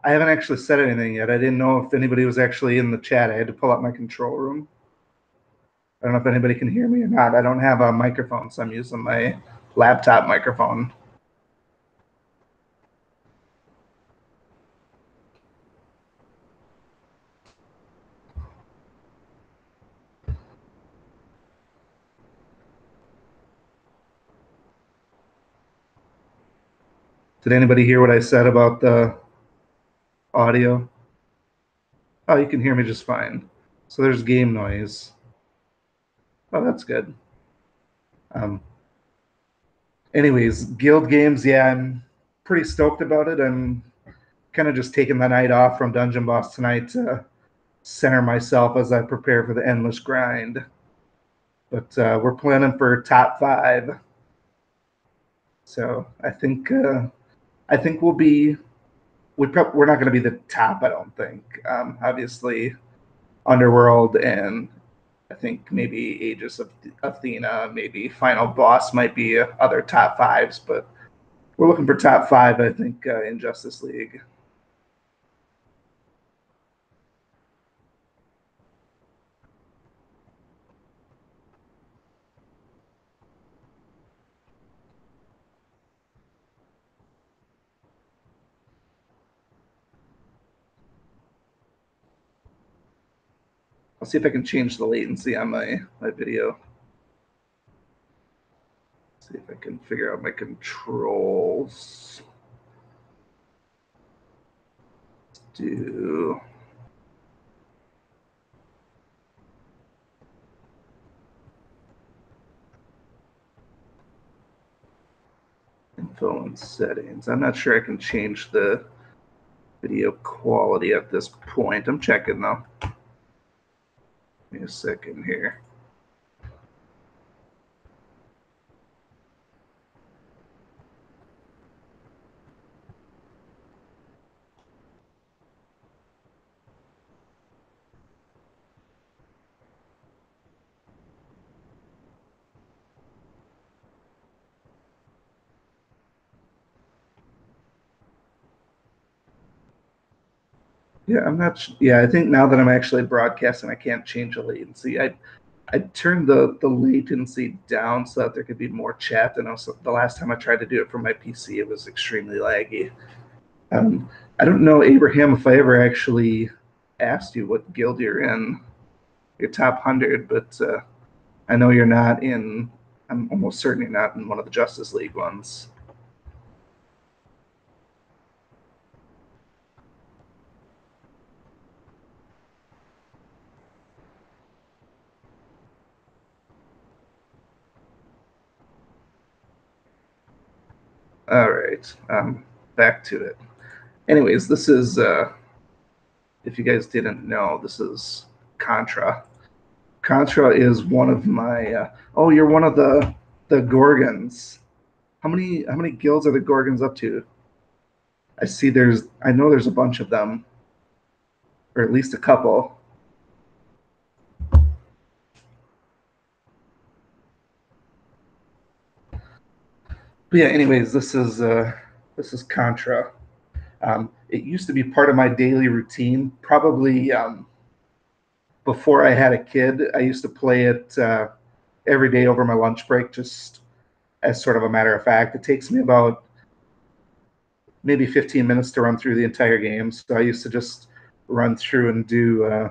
I haven't actually said anything yet. I didn't know if anybody was actually in the chat. I had to pull up my control room. I don't know if anybody can hear me or not. I don't have a microphone, so I'm using my laptop microphone. Did anybody hear what I said about the audio? Oh, you can hear me just fine. So there's game noise. Oh, that's good. Anyways, guild games, yeah, I'm pretty stoked about it. I'm kind of just taking the night off from Dungeon Boss tonight to center myself as I prepare for the endless grind. But we're planning for top 5. So I think we'll be we're not going to be the top. I don't think. Obviously, Underworld and I think maybe Aegis of Athena, maybe Final Boss might be other top 5s, but we're looking for top 5. I think in Justice League. I'll see if I can change the latency on my video. See if I can figure out my controls. Let's do info and settings. I'm not sure I can change the video quality at this point. I'm checking though. Give me a second here. Yeah, I'm not. Yeah, I think now that I'm actually broadcasting, I can't change the latency. I turned the latency down so that there could be more chat. And also, the last time I tried to do it from my PC, it was extremely laggy. Um, I don't know, Abraham, if I ever actually asked you what guild you're in, your top 100, but I know you're not in. I'm almost certain you're not in one of the Justice League ones. All right, back to it. Anyways, this is if you guys didn't know, this is Contra. Contra is one of my. Oh, you're one of the Gorgons. How many guilds are the Gorgons up to? I see. I know there's a bunch of them, or at least a couple. But yeah. Anyways, this is Contra. It used to be part of my daily routine. Probably before I had a kid, I used to play it every day over my lunch break, just as sort of a matter of fact. It takes me about maybe 15 minutes to run through the entire game. So I used to just run through and do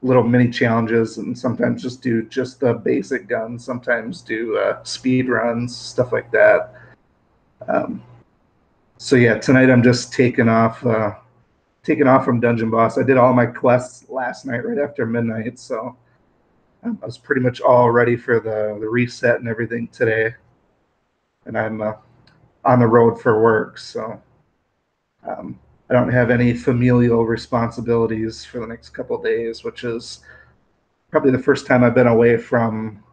little mini challenges, and sometimes just do just the basic guns. Sometimes do speed runs, stuff like that. Um, so yeah, tonight I'm just taking off from Dungeon Boss. I did all my quests last night right after midnight, so I was pretty much all ready for the reset and everything today. And I'm on the road for work, so I don't have any familial responsibilities for the next couple of days, which is probably the first time I've been away from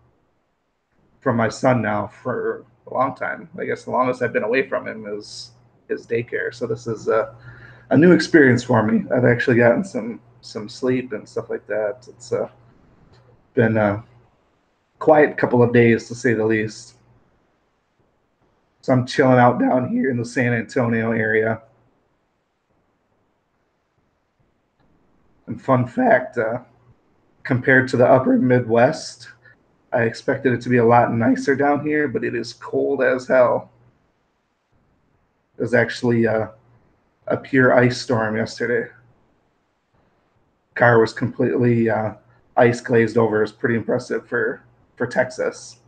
my son now for a long time. I guess the longest I've been away from him is his daycare. So this is a new experience for me. I've actually gotten some sleep and stuff like that. It's been a quiet couple of days to say the least. So I'm chilling out down here in the San Antonio area. And fun fact, compared to the upper Midwest, I expected it to be a lot nicer down here, but it is cold as hell. It was actually a pure ice storm yesterday. Car was completely ice glazed over. It's pretty impressive for Texas.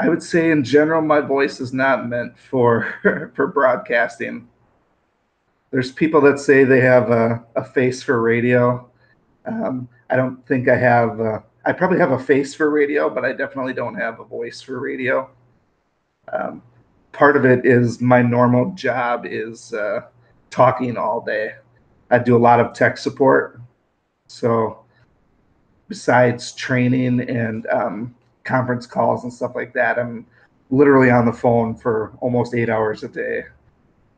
I would say in general, my voice is not meant for for broadcasting. There's people that say they have a face for radio. I don't think I have. I probably have a face for radio, but I definitely don't have a voice for radio. Um, Part of it is my normal job is talking all day. I do a lot of tech support, so besides training and conference calls and stuff like that, I'm literally on the phone for almost 8 hours a day.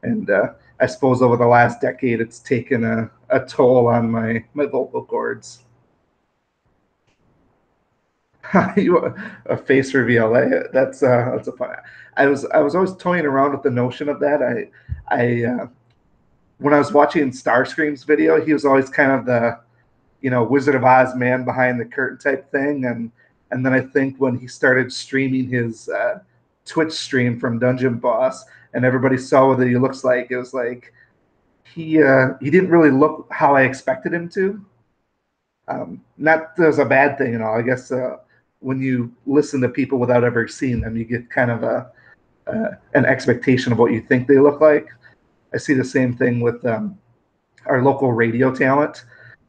And I suppose over the last decade, it's taken a toll on my vocal cords. A face reveal. That's a fun. I was always toying around with the notion of that. I when I was watching Starscream's video, he was always kind of the Wizard of Oz man behind the curtain type thing, and then I think when he started streaming his Twitch stream from Dungeon Boss, and everybody saw what he looks like, it was like he didn't really look how I expected him to. Not that it was a bad thing and all. I guess when you listen to people without ever seeing them, you get kind of an expectation of what you think they look like. I see the same thing with our local radio talent.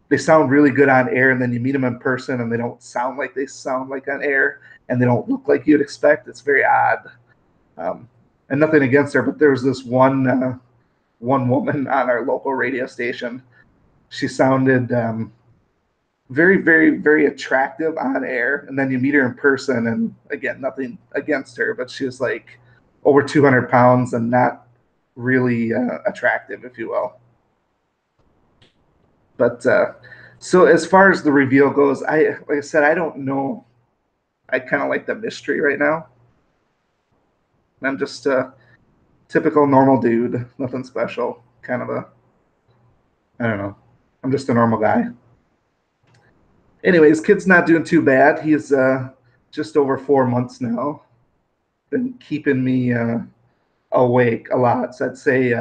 They sound really good on air, and then you meet them in person, and they don't sound like they sound like on air, and they don't look like you'd expect. It's very odd. Um, and nothing against her, but there was this one woman on our local radio station. She sounded very, very, very attractive on air, and then you meet her in person, and again, nothing against her, but she was like over 200 pounds and not really attractive, if you will. But so as far as the reveal goes, like I said, I don't know. I kind of like the mystery right now. I'm just a typical normal dude, nothing special. Kind of a, I don't know. I'm just a normal guy. Anyways, kid's not doing too bad. He's just over 4 months now. Been keeping me awake a lot. So I'd say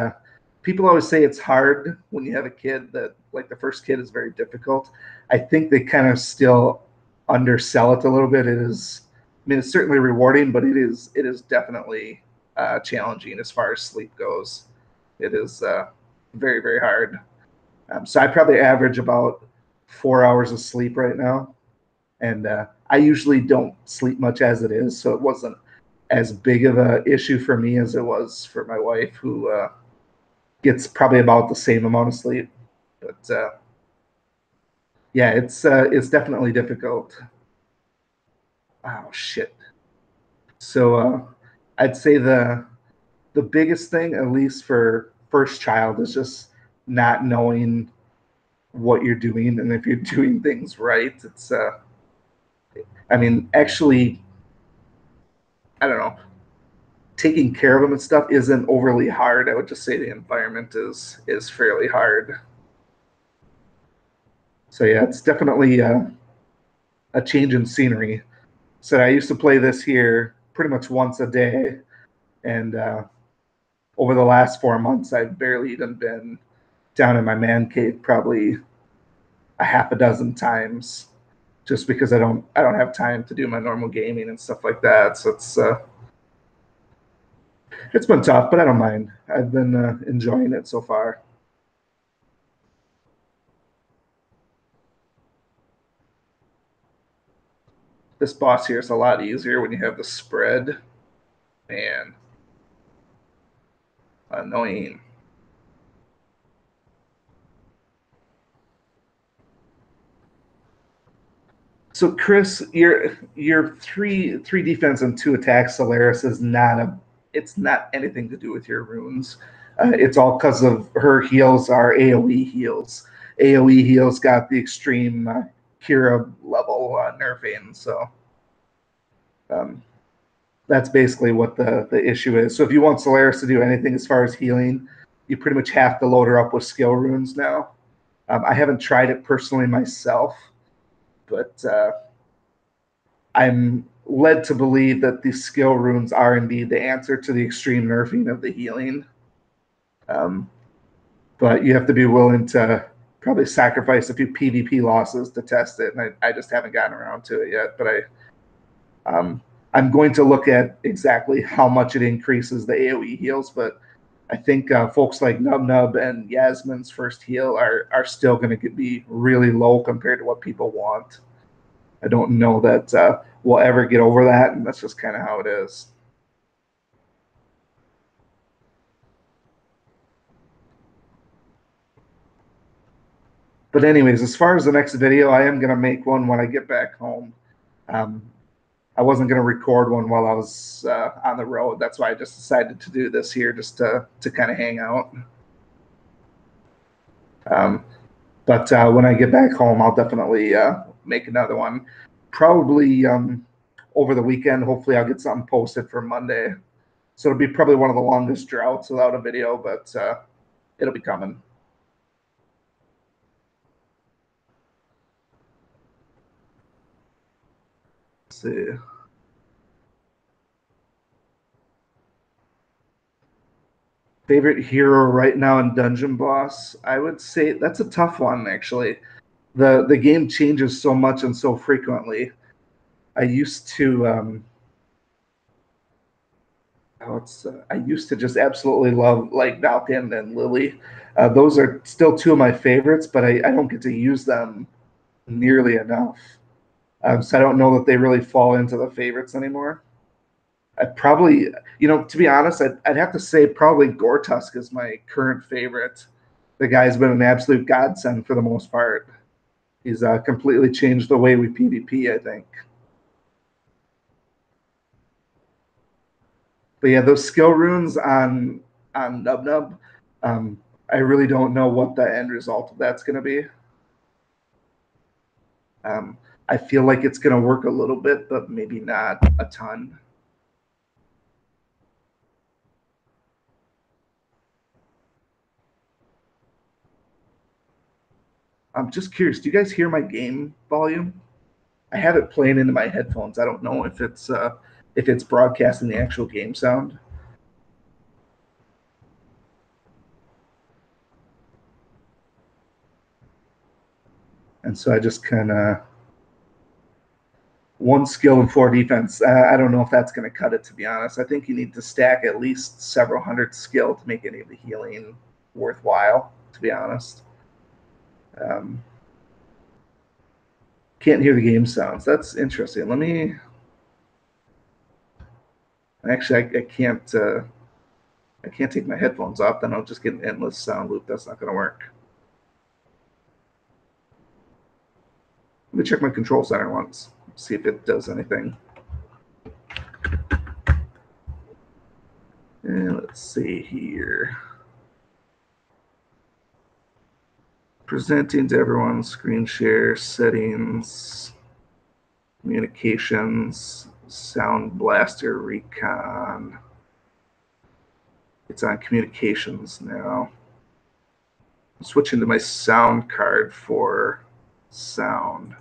people always say it's hard when you have a kid, that like the first kid is very difficult. I think they kind of still undersell it a little bit. It is, I mean, it's certainly rewarding, but it is definitely challenging as far as sleep goes. It is very, very hard. So I probably average about 4 hours of sleep right now, and I usually don't sleep much as it is, so it wasn't as big of a issue for me as it was for my wife, who gets probably about the same amount of sleep. But yeah, it's definitely difficult. Oh shit. So I'd say the biggest thing, at least for first child, is just not knowing what you're doing and if you're doing things right. It's I mean, actually, I don't know, taking care of them and stuff isn't overly hard. I would just say the environment is fairly hard. So yeah, it's definitely a change in scenery. So I used to play this here pretty much once a day, and over the last 4 months, I've barely even been down in my man cave probably a half a dozen times, just because I don't have time to do my normal gaming and stuff like that. So it's been tough, but I don't mind. I've been enjoying it so far. This boss here is a lot easier when you have the spread. Man, annoying. So Chris, your three defense and two attacks Solaris is not a, it's not anything to do with your runes. It's all because of her heals are AOE heals. AOE heals got the extreme Kira level nerfing, so um, that's basically what the issue is. So if you want Solaris to do anything as far as healing, you pretty much have to load her up with skill runes now. I haven't tried it personally myself, but I'm led to believe that the skill runes are indeed the answer to the extreme nerfing of the healing. Um, but you have to be willing to probably sacrifice a few PvP losses to test it, and I just haven't gotten around to it yet. But I'm going to look at exactly how much it increases the AOE heals, but I think folks like Nub Nub and Yasmin's first heal are still going to be really low compared to what people want. I don't know that we'll ever get over that, and that's just kind of how it is. But anyways, as far as the next video, I am going to make one when I get back home. Um, I wasn't going to record one while I was on the road. That's why I just decided to do this here, just to kind of hang out. Um, but when I get back home, I'll definitely make another one. Probably over the weekend. Hopefully, I'll get something posted for Monday. So it'll be probably one of the longest droughts without a video, but it'll be coming. Let's see. Favorite hero right now in Dungeon Boss? I would say that's a tough one, actually. The game changes so much and so frequently. I used to I used to just absolutely love like Valken and Lily. Those are still two of my favorites, but I don't get to use them nearly enough. So I don't know that they really fall into the favorites anymore. I'd probably, to be honest, I'd have to say probably Gortusk is my current favorite. The guy's been an absolute godsend for the most part. He's completely changed the way we PvP, I think. But yeah, those skill runes on Nub Nub, I really don't know what the end result of that's going to be. Um, I feel like it's going to work a little bit, but maybe not a ton. I'm just curious. Do you guys hear my game volume? I have it playing into my headphones. I don't know if it's broadcasting the actual game sound. And so I just kind of one skill and four defense. I don't know if that's going to cut it, to be honest. I think you need to stack at least several hundred skill to make any of the healing worthwhile, to be honest. Um, can't hear the game sounds. That's interesting. Let me. Actually, I can't. I can't take my headphones off. Then I'll just get an endless sound loop. That's not going to work. Let me check my control center once. See if it does anything. And let's see here. Presenting to everyone, screen share, settings, communications, sound blaster, recon. It's on communications now. I'm switching to my sound card for sound.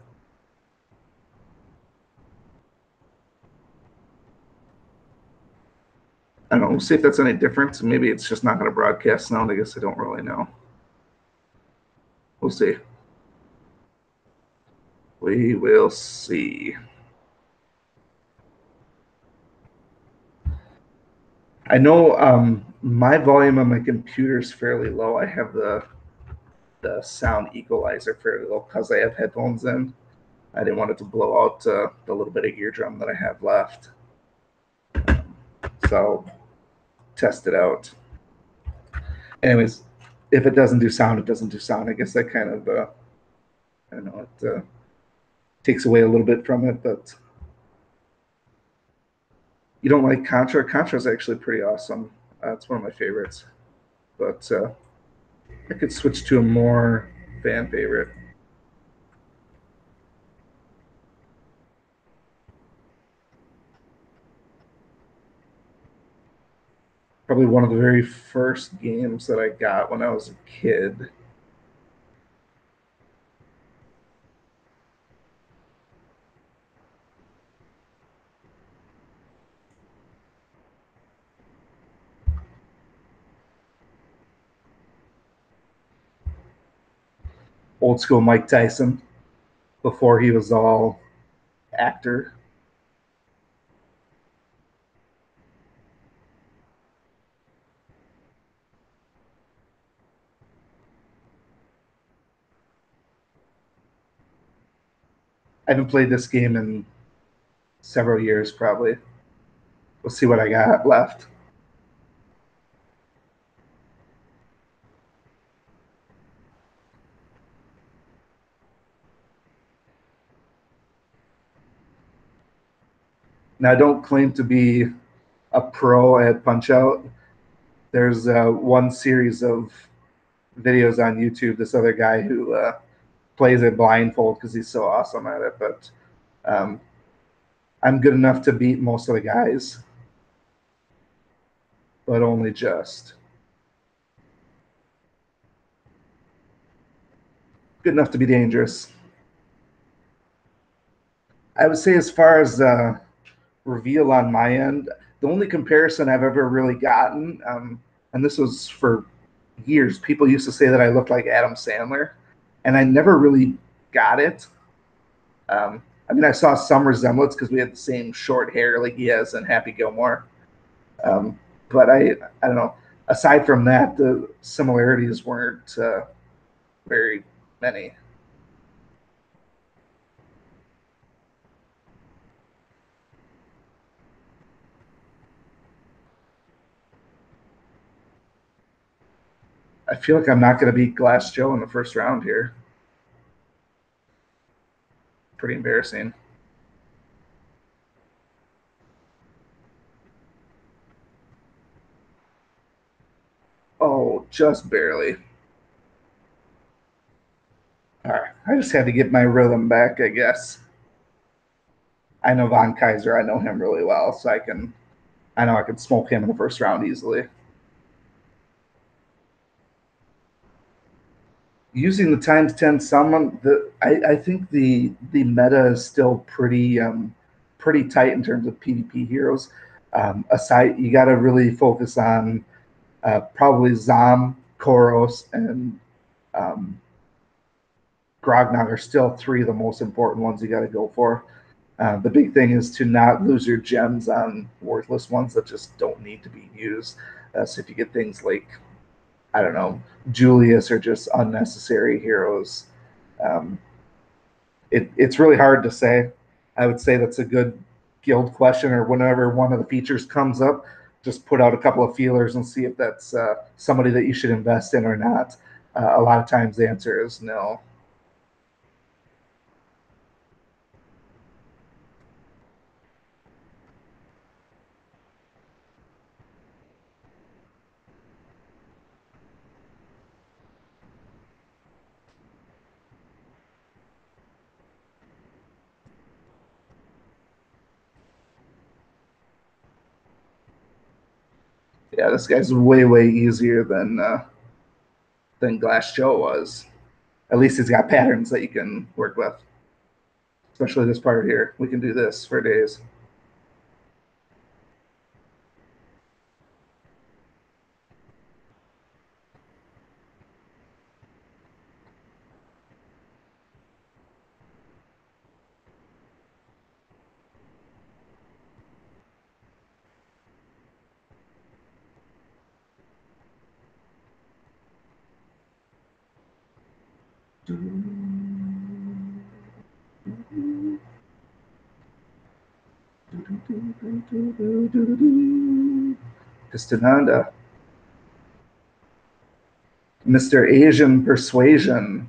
I don't know. We'll see if that's any different. Maybe it's just not going to broadcast sound. I guess I don't really know. We'll see. We will see. I know my volume on my computer is fairly low. I have the sound equalizer fairly low because I have headphones in. I didn't want it to blow out the little bit of eardrum that I have left. So test it out. Anyways, if it doesn't do sound, it doesn't do sound. I guess that kind of I don't know, it takes away a little bit from it, but you don't like Contra? Contra is actually pretty awesome. It's one of my favorites, but I could switch to a more fan favorite. Probably one of the very first games that I got when I was a kid. Old school Mike Tyson before he was all actor. I haven't played this game in several years, probably. We'll see what I got left. Now, I don't claim to be a pro at Punch Out. There's one series of videos on YouTube. This other guy who plays it blindfold because he's so awesome at it. But um, I'm good enough to beat most of the guys, but only just good enough to be dangerous. I would say, as far as reveal on my end, the only comparison I've ever really gotten, and this was for years, people used to say that I looked like Adam Sandler, and I never really got it. I mean, I saw some resemblance because we had the same short hair like he has in Happy Gilmore. Um, but I don't know. Aside from that, the similarities weren't very many. I feel like I'm not going to beat Glass Joe in the first round here. pretty embarrassing. Oh, just barely. All right. I just had to get my rhythm back, I guess. I know Von Kaiser. I know him really well, so I know I can smoke him in the first round easily. Using the times 10 summon, I think the meta is still pretty tight in terms of PvP heroes. Aside, you got to really focus on probably Zom, Koros, and um, Grognog are still three of the most important ones you got to go for. The big thing is to not lose your gems on worthless ones that just don't need to be used. So if you get things like, I don't know, Julius or just unnecessary heroes, um, it's really hard to say. I would say that's a good guild question, or whenever one of the features comes up, just put out a couple of feelers and see if that's somebody that you should invest in or not. A lot of times the answer is no. Yeah, this guy's way easier than Glass Joe was. At least he's got patterns that you can work with. Especially this part here. We can do this for days. Piston Honda. Mr. Asian Persuasion.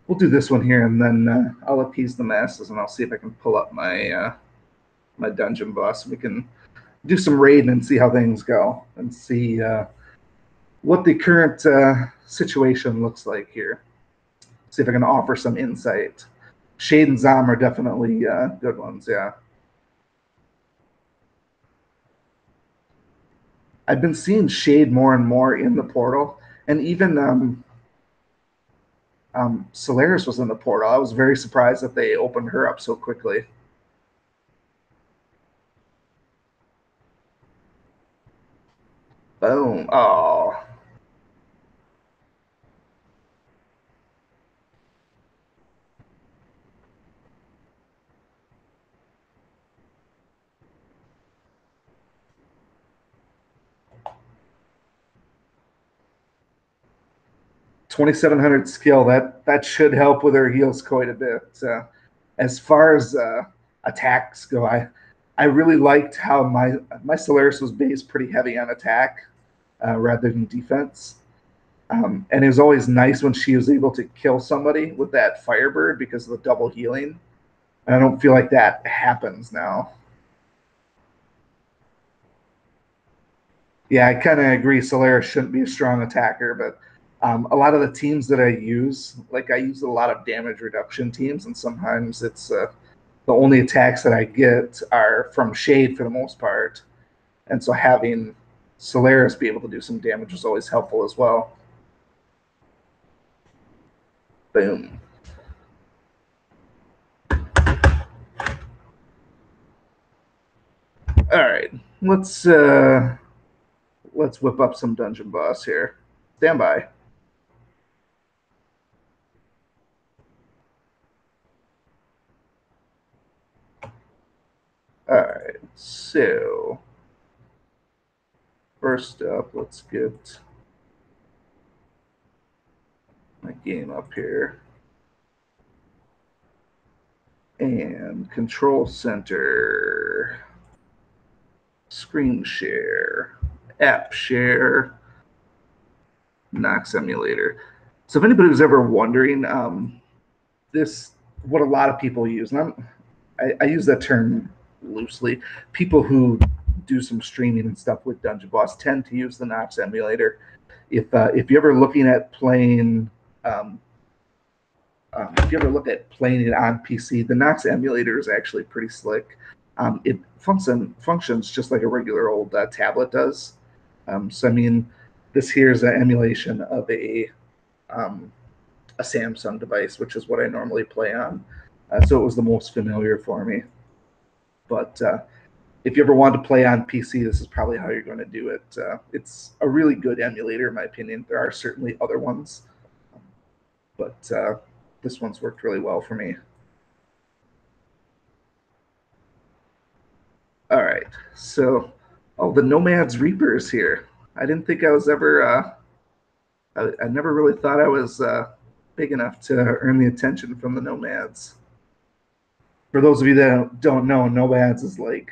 We'll do this one here, and then I'll appease the masses, and I'll see if I can pull up my dungeon boss. We can do some raiding and see how things go, and see what the current situation looks like here. See if I can offer some insight. Shade and Zom are definitely good ones. Yeah, I've been seeing Shade more and more in the portal, and even Solaris was in the portal. I was very surprised that they opened her up so quickly. Boom. Oh, 2700 skill. That should help with her heals quite a bit. As far as attacks go, I really liked how my Solaris was based pretty heavy on attack rather than defense. And it was always nice when she was able to kill somebody with that Firebird because of the double healing. And I don't feel like that happens now. Yeah, I kind of agree. Solaris shouldn't be a strong attacker, but a lot of the teams that I use, like I use a lot of damage reduction teams, and sometimes it's the only attacks that I get are from Shade for the most part. And so having Solaris be able to do some damage is always helpful as well. Boom. All right, let's whip up some dungeon boss here. Stand by. All right, so first up, let's get my game up here. And control center, screen share, app share Nox emulator. So if anybody was ever wondering, what a lot of people use, and I use that term loosely. People who do some streaming and stuff with Dungeon Boss tend to use the Nox emulator. If you're ever looking at playing, if you ever look at playing it on PC, the Nox emulator is actually pretty slick. It functions just like a regular old tablet does. So I mean, this here is an emulation of a Samsung device, which is what I normally play on. So it was the most familiar for me. But if you ever want to play on PC, this is probably how you're going to do it. It's a really good emulator, in my opinion. There are certainly other ones, but this one's worked really well for me. All right, so the Nomad's Reaper is here. I didn't think I was ever. I never really thought I was big enough to earn the attention from the Nomads. For those of you that don't know, Nomads is like,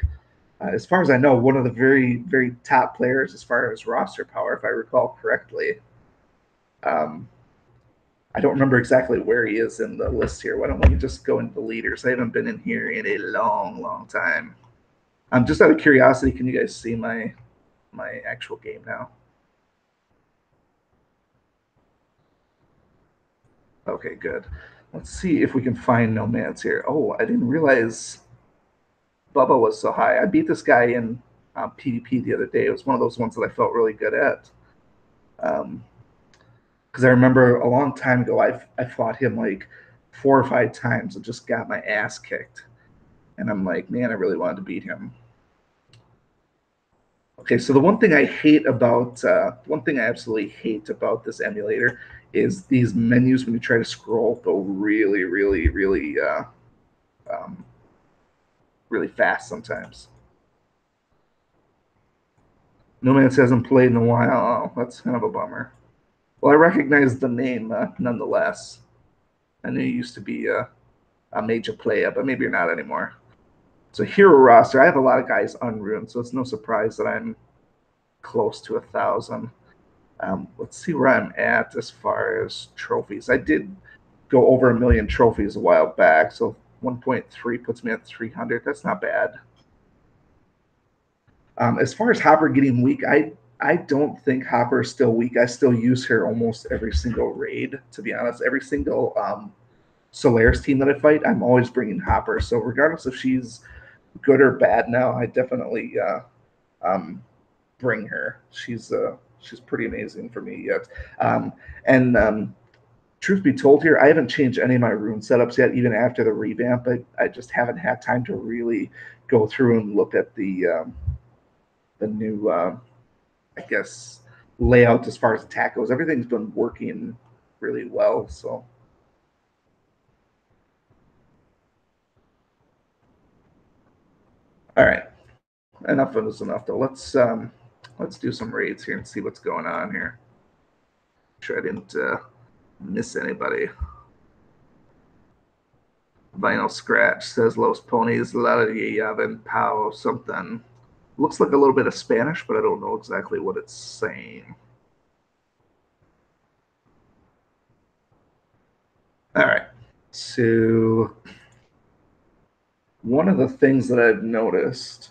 as far as I know, one of the very, very top players as far as roster power, if I recall correctly. I don't remember exactly where he is in the list here. Why don't we just go into the leaders? I haven't been in here in a long, long time. Just out of curiosity, can you guys see my actual game now? Okay, good. Let's see if we can find Nomads here. Oh, I didn't realize Bubba was so high. I beat this guy in PvP the other day. It was one of those ones that I felt really good at. Because I remember a long time ago, I fought him like 4 or 5 times and just got my ass kicked. And I'm like, man, I really wanted to beat him. Okay, so the one thing I hate about, one thing I absolutely hate about this emulator is these menus when you try to scroll go really, really, really, um, really fast sometimes. No Man hasn't played in a while. Oh, that's kind of a bummer. Well, I recognize the name nonetheless. I knew you used to be a major player, but maybe you're not anymore. So hero roster, I have a lot of guys unruined, so it's no surprise that I'm close to 1,000. Let's see where I'm at as far as trophies. I did go over 1,000,000 trophies a while back, so 1.3 puts me at 300. That's not bad. As far as Hopper getting weak, I don't think Hopper is still weak. I still use her almost every single raid, to be honest. Every single Solaris team that I fight, I'm always bringing Hopper. So regardless if she's good or bad now, I definitely bring her. She's pretty amazing for me yet. And truth be told, here I haven't changed any of my rune setups yet, even after the revamp. I just haven't had time to really go through and look at the new, I guess, layout as far as attack goes. Everything's been working really well. So. All right, enough of this enough though. Let's do some raids here and see what's going on here. Make sure I didn't miss anybody. Vinyl Scratch says Los Ponies, La Yaven Pau something. Looks like a little bit of Spanish, but I don't know exactly what it's saying. All right. So one of the things that I've noticed,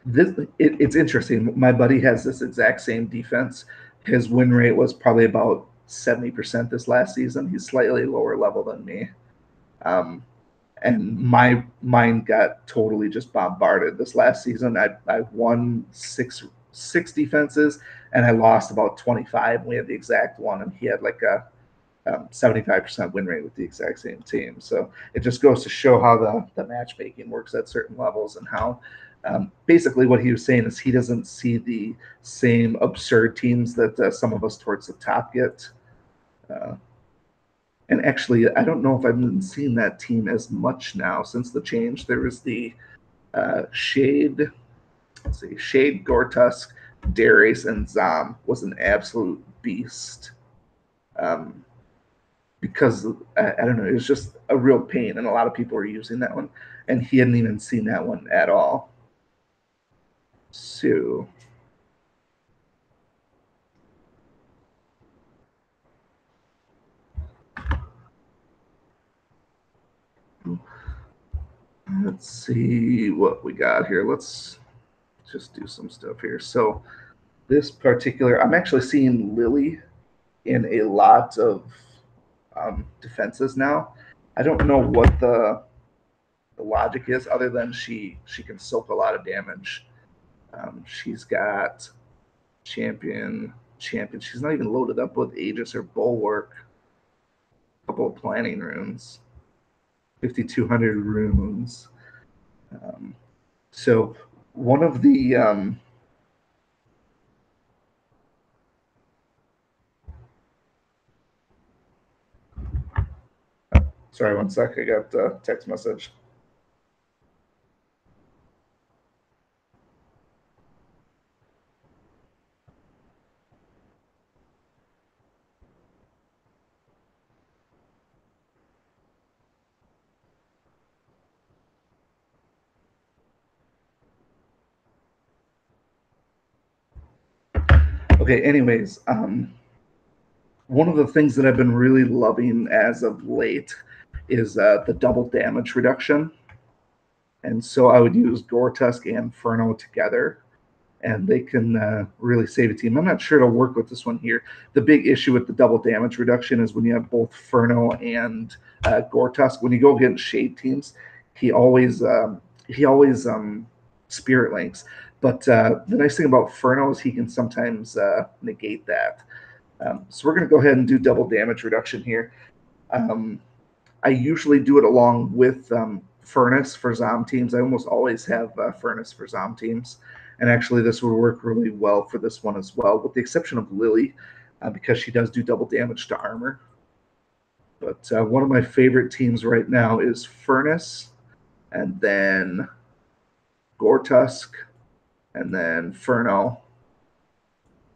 it's interesting. My buddy has this exact same defense. His win rate was probably about 70% this last season. He's slightly lower level than me. And mine got totally just bombarded this last season. I won six defenses and I lost about 25. We had the exact one, and he had like a 75% win rate with the exact same team. So it just goes to show how the matchmaking works at certain levels, and how basically what he was saying is he doesn't see the same absurd teams that some of us towards the top get. And actually, I don't know if I've been seeing that team as much now since the change. There was the Shade, let's see, Shade, Gortusk, Darius, and Zom was an absolute beast. Because I don't know, it was just a real pain, and a lot of people were using that one, and he hadn't even seen that one at all. So let's see what we got here. Let's just do some stuff here. So this particular, I'm actually seeing Lily in a lot of defenses now. I don't know what the logic is, other than she can soak a lot of damage. She's got champion. She's not even loaded up with Aegis or Bulwark. A couple of planning runes, 5,200 runes. So one of the sorry, one sec. I got a text message. Okay, anyways, one of the things that I've been really loving as of late is the double damage reduction. And so I would use Gore-Tusk and Inferno together, and they can really save a team. I'm not sure it'll work with this one here. The big issue with the double damage reduction is when you have both Inferno and Gore-Tusk. When you go against Shade teams, he always Spirit Links. But the nice thing about Inferno is he can sometimes negate that. So we're going to go ahead and do double damage reduction here. I usually do it along with Furnace for Zom teams. I almost always have Furnace for Zom teams. And actually, this would work really well for this one as well, with the exception of Lily, because she does do double damage to armor. But one of my favorite teams right now is Furnace, and then Gore-Tusk, and then Furno,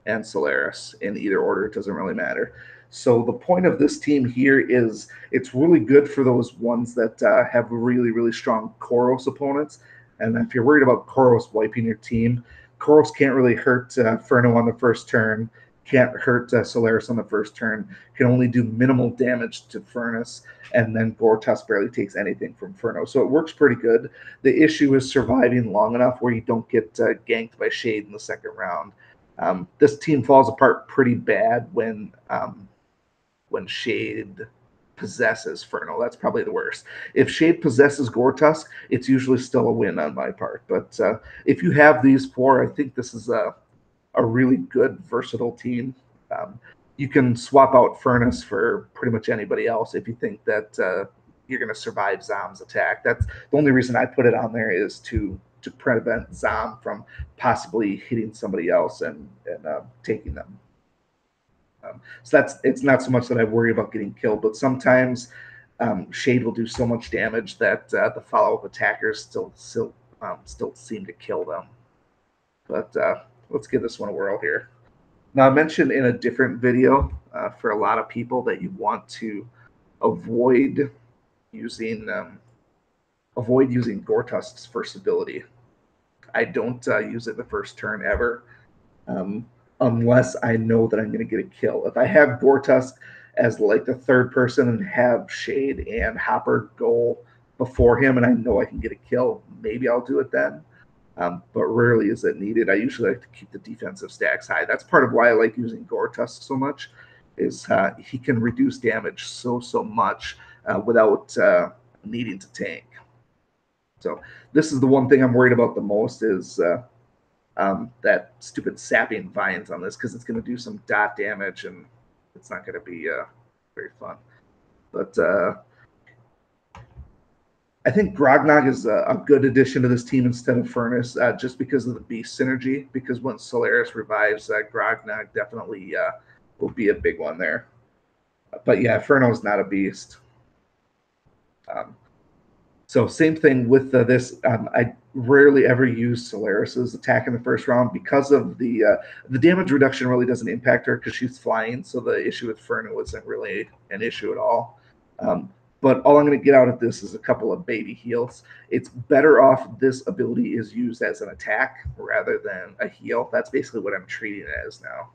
and Solaris. In either order, it doesn't really matter. So the point of this team here is it's really good for those ones that have really, really strong Koros opponents. And if you're worried about Koros wiping your team, Koros can't really hurt Furno on the first turn, can't hurt Solaris on the first turn, can only do minimal damage to Furnace, and then Gore-Tusk barely takes anything from Furno. So it works pretty good. The issue is surviving long enough where you don't get ganked by Shade in the second round. This team falls apart pretty bad when Shade possesses Furno. That's probably the worst. If Shade possesses Gore-Tusk, it's usually still a win on my part. But if you have these four, I think this is a really good, versatile team. You can swap out Furnace for pretty much anybody else if you think that you're going to survive Zom's attack. That's the only reason I put it on there, is to prevent Zom from possibly hitting somebody else and taking them. So it's not so much that I worry about getting killed, but sometimes Shade will do so much damage that the follow-up attackers still seem to kill them. But let's give this one a whirl here. Now, I mentioned in a different video for a lot of people that you want to avoid using Gore-Tusk's first ability. I don't use it the first turn ever, unless I know that I'm going to get a kill. If I have Gore-Tusk as like the third person and have Shade and Hopper go before him, and I know I can get a kill, maybe I'll do it then. But rarely is it needed. I usually like to keep the defensive stacks high. That's part of why I like using Gore-Tusk so much, is he can reduce damage so much without needing to tank. So this is the one thing I'm worried about the most, is that stupid sapping vines on this, because it's going to do some dot damage and it's not going to be very fun. But I think Grognog is a good addition to this team instead of Furnace, just because of the beast synergy. Because when Solaris revives, Grognog definitely will be a big one there. But yeah, Inferno's not a beast. So same thing with this. I rarely ever use Solaris's attack in the first round, because of the damage reduction really doesn't impact her because she's flying. So the issue with Inferno isn't really an issue at all. but all I'm going to get out of this is a couple of baby heals. It's better off if this ability is used as an attack rather than a heal. That's basically what I'm treating it as now.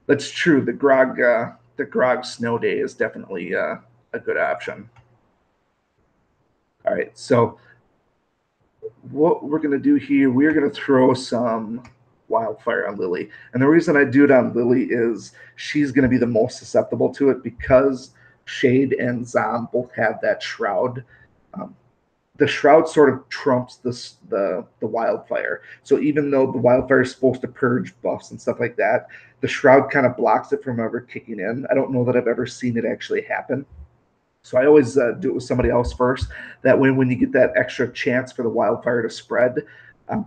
That's true. The Grog Snow Day is definitely a good option. All right, so what we're going to do here, we're going to throw some wildfire on Lily. And the reason I do it on Lily is she's going to be the most susceptible to it because Shade and Zom both have that shroud. The shroud sort of trumps the wildfire. So even though the wildfire is supposed to purge buffs and stuff like that, the shroud kind of blocks it from ever kicking in. I don't know that I've ever seen it actually happen. So I always do it with somebody else first. That way, when you get that extra chance for the wildfire to spread,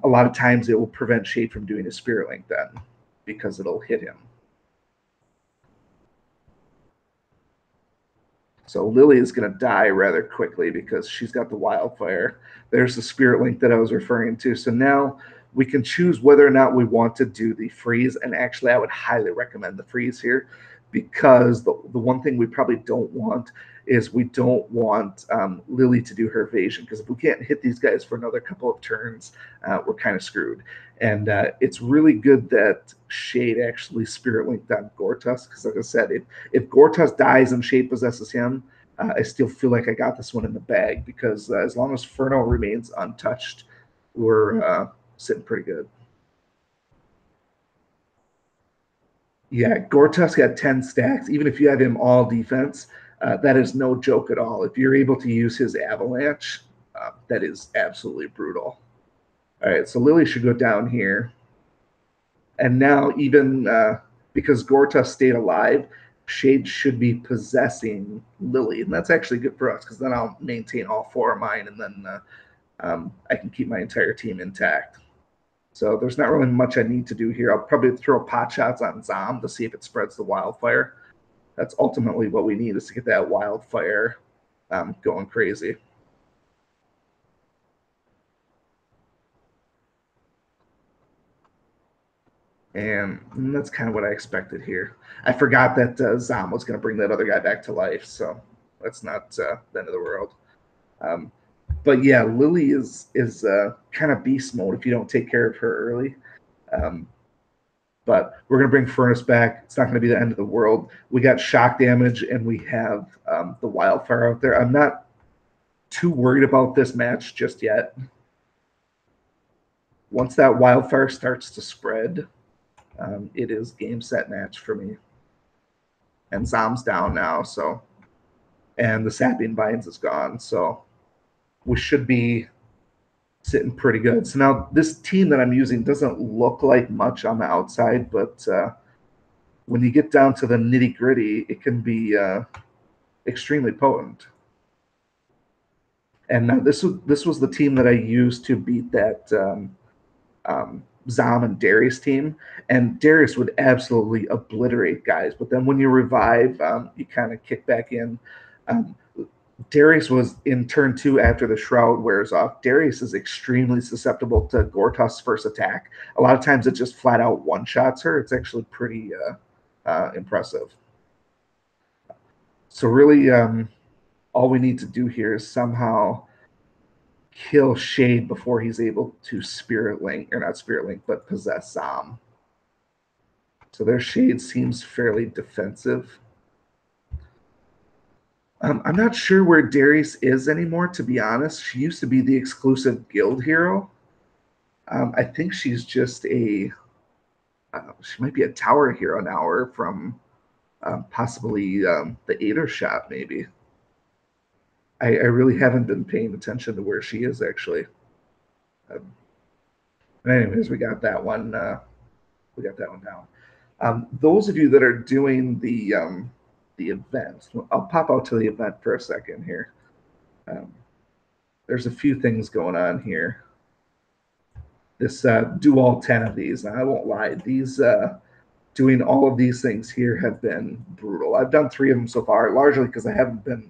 a lot of times it will prevent Shade from doing his Spirit Link then because it'll hit him. So Lily is going to die rather quickly because she's got the wildfire. There's the Spirit Link that I was referring to. So now we can choose whether or not we want to do the freeze. And actually, I would highly recommend the freeze here because the one thing we probably don't want is we don't want Lily to do her evasion, because if we can't hit these guys for another couple of turns, we're kind of screwed. And it's really good that Shade actually Spirit Linked on Gortus, because like I said, if Gortus dies and Shade possesses him, I still feel like I got this one in the bag, because as long as Furno remains untouched, we're sitting pretty good. Yeah, Gortus got 10 stacks. Even if you have him all defense, that is no joke at all. If you're able to use his avalanche, that is absolutely brutal. All right, so Lily should go down here. And now, even because Gortus stayed alive, Shade should be possessing Lily. And that's actually good for us, because then I'll maintain all four of mine, and then I can keep my entire team intact. So there's not really much I need to do here. I'll probably throw pot shots on Zom to see if it spreads the wildfire. That's ultimately what we need, is to get that wildfire going crazy. And that's kind of what I expected here. I forgot that Zom was going to bring that other guy back to life, so that's not the end of the world. But yeah, Lily is kind of beast mode if you don't take care of her early. But we're going to bring Furnace back. It's not going to be the end of the world. We got shock damage, and we have the wildfire out there. I'm not too worried about this match just yet. Once that wildfire starts to spread, it is game, set, match for me. And Zom's down now, so, and the Sapping Vines is gone, so we should be sitting pretty good. So now this team that I'm using doesn't look like much on the outside, but when you get down to the nitty gritty, it can be extremely potent. And now this was the team that I used to beat that Zom and Darius team, and Darius would absolutely obliterate guys. But then when you revive, you kind of kick back in. Darius was in turn 2 after the shroud wears off. Darius is extremely susceptible to Gortus' first attack. A lot of times it just flat out one-shots her. It's actually pretty impressive. So really, all we need to do here is somehow kill Shade before he's able to Spirit Link, or not Spirit Link, but possess Zom. So their Shade seems fairly defensive. I'm not sure where Darius is anymore, to be honest. She used to be the exclusive guild hero. I think she's just she might be a tower hero now, or from possibly the Aether shop, maybe. I really haven't been paying attention to where she is, actually. Anyways, we got that one. We got that one down. Those of you that are doing the event, I'll pop out to the event for a second here. There's a few things going on here. This do all 10 of these. Now, I won't lie, these doing all of these things here have been brutal. I've done 3 of them so far, largely because I haven't been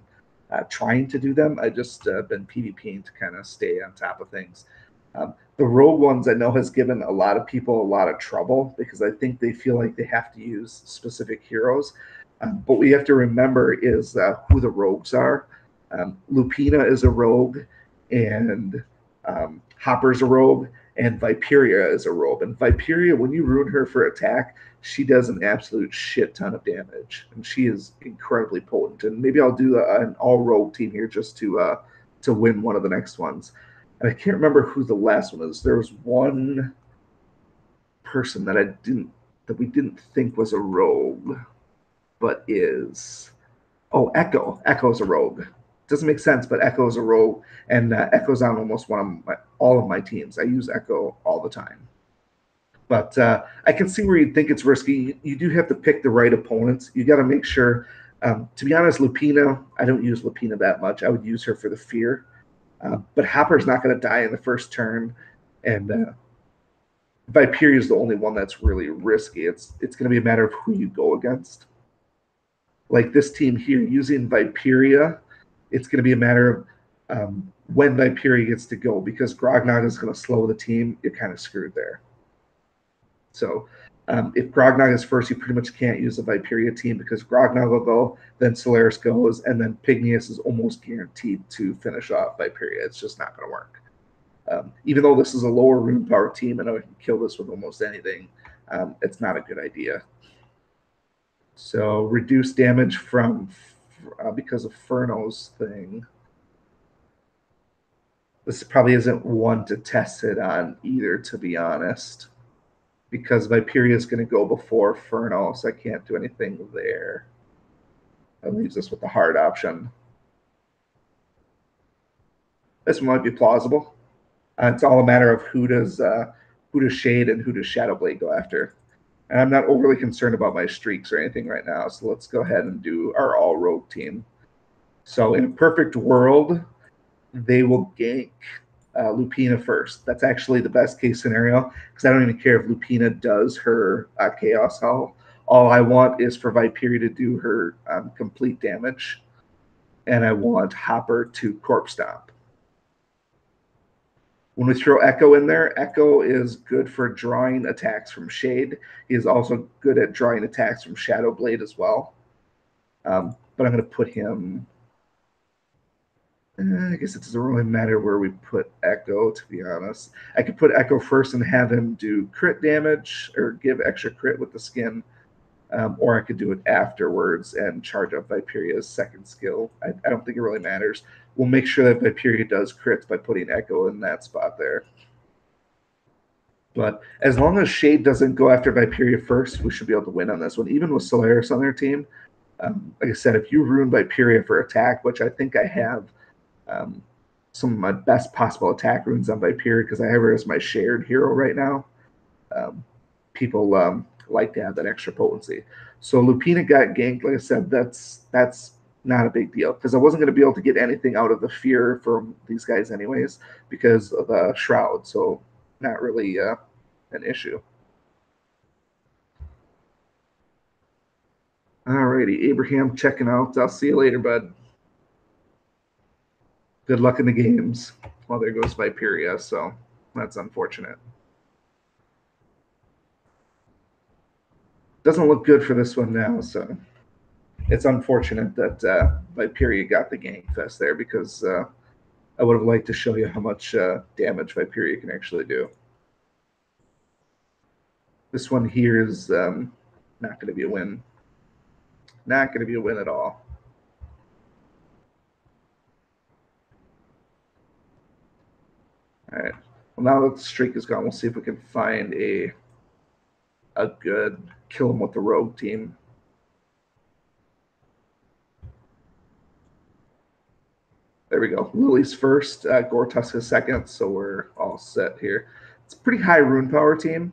trying to do them. I just been PvPing to kind of stay on top of things. The rogue ones I know has given a lot of people a lot of trouble, because I think they feel like they have to use specific heroes. But what we have to remember is who the rogues are. Lupina is a rogue, and Hopper's a rogue, and Viperia is a rogue. And Viperia, when you ruin her for attack, she does an absolute shit ton of damage, and she is incredibly potent. And maybe I'll do an all-rogue team here just to win one of the next ones. And I can't remember who the last one is. There was one person that we didn't think was a rogue, but is Echo. Echo's a rogue. Doesn't make sense, but Echo's a rogue, and Echo's on almost all of my teams. I use Echo all the time. But I can see where you'd think it's risky. You do have to pick the right opponents. You got to make sure. To be honest, Lupina, I don't use Lupina that much. I would use her for the fear. But Hopper's not going to die in the first turn, and Viperia is the only one that's really risky. It's going to be a matter of who you go against. Like this team here, using Viperia, it's going to be a matter of when Viperia gets to go, because Grognog is going to slow the team. You're kind of screwed there. So if Grognog is first, you pretty much can't use the Viperia team, because Grognog will go, then Solaris goes, and then Pygneus is almost guaranteed to finish off Viperia. It's just not going to work. Even though this is a lower rune power team and I can kill this with almost anything, it's not a good idea. So reduce damage from because of Furno's thing. This probably isn't one to test it on either, to be honest, because Viperia is going to go before Furno, so I can't do anything there. That leaves us with the hard option. This one might be plausible. It's all a matter of who does Shade and who does Shadowblade go after. And I'm not overly concerned about my streaks or anything right now, so let's go ahead and do our all-rogue team. So in a perfect world, they will gank Lupina first. That's actually the best case scenario, because I don't even care if Lupina does her Chaos Hell. All I want is for Viperia to do her complete damage, and I want Hopper to Corpse Stomp. When we throw Echo in there, Echo is good for drawing attacks from Shade. He is also good at drawing attacks from Shadowblade as well. But I'm going to put him... I guess it doesn't really matter where we put Echo, to be honest. I could put Echo first and have him do crit damage or give extra crit with the skin. Or I could do it afterwards and charge up Viperia's second skill. I don't think it really matters. We'll make sure that Viperia does crits by putting Echo in that spot there. But as long as Shade doesn't go after Viperia first, we should be able to win on this one. Even with Solaris on their team, like I said, if you ruin Viperia for attack, which I think I have some of my best possible attack runes on Viperia because I have her as my shared hero right now, people like to have that extra potency. So Lupina got ganked. Like I said, that's not a big deal, because I wasn't going to be able to get anything out of the fear from these guys anyways because of the shroud. So not really an issue. Alrighty, Abraham checking out. I'll see you later, bud. Good luck in the games. Well, there goes Viperia, so that's unfortunate. Doesn't look good for this one now, so it's unfortunate that Viperia got the gank fest there, because I would have liked to show you how much damage Viperia can actually do. This one here is not going to be a win. Not going to be a win at all. All right. Well, now that the streak is gone, we'll see if we can find a good kill him with the rogue team. There we go. Lily's first, Gortuska's second, so we're all set here. It's a pretty high rune power team.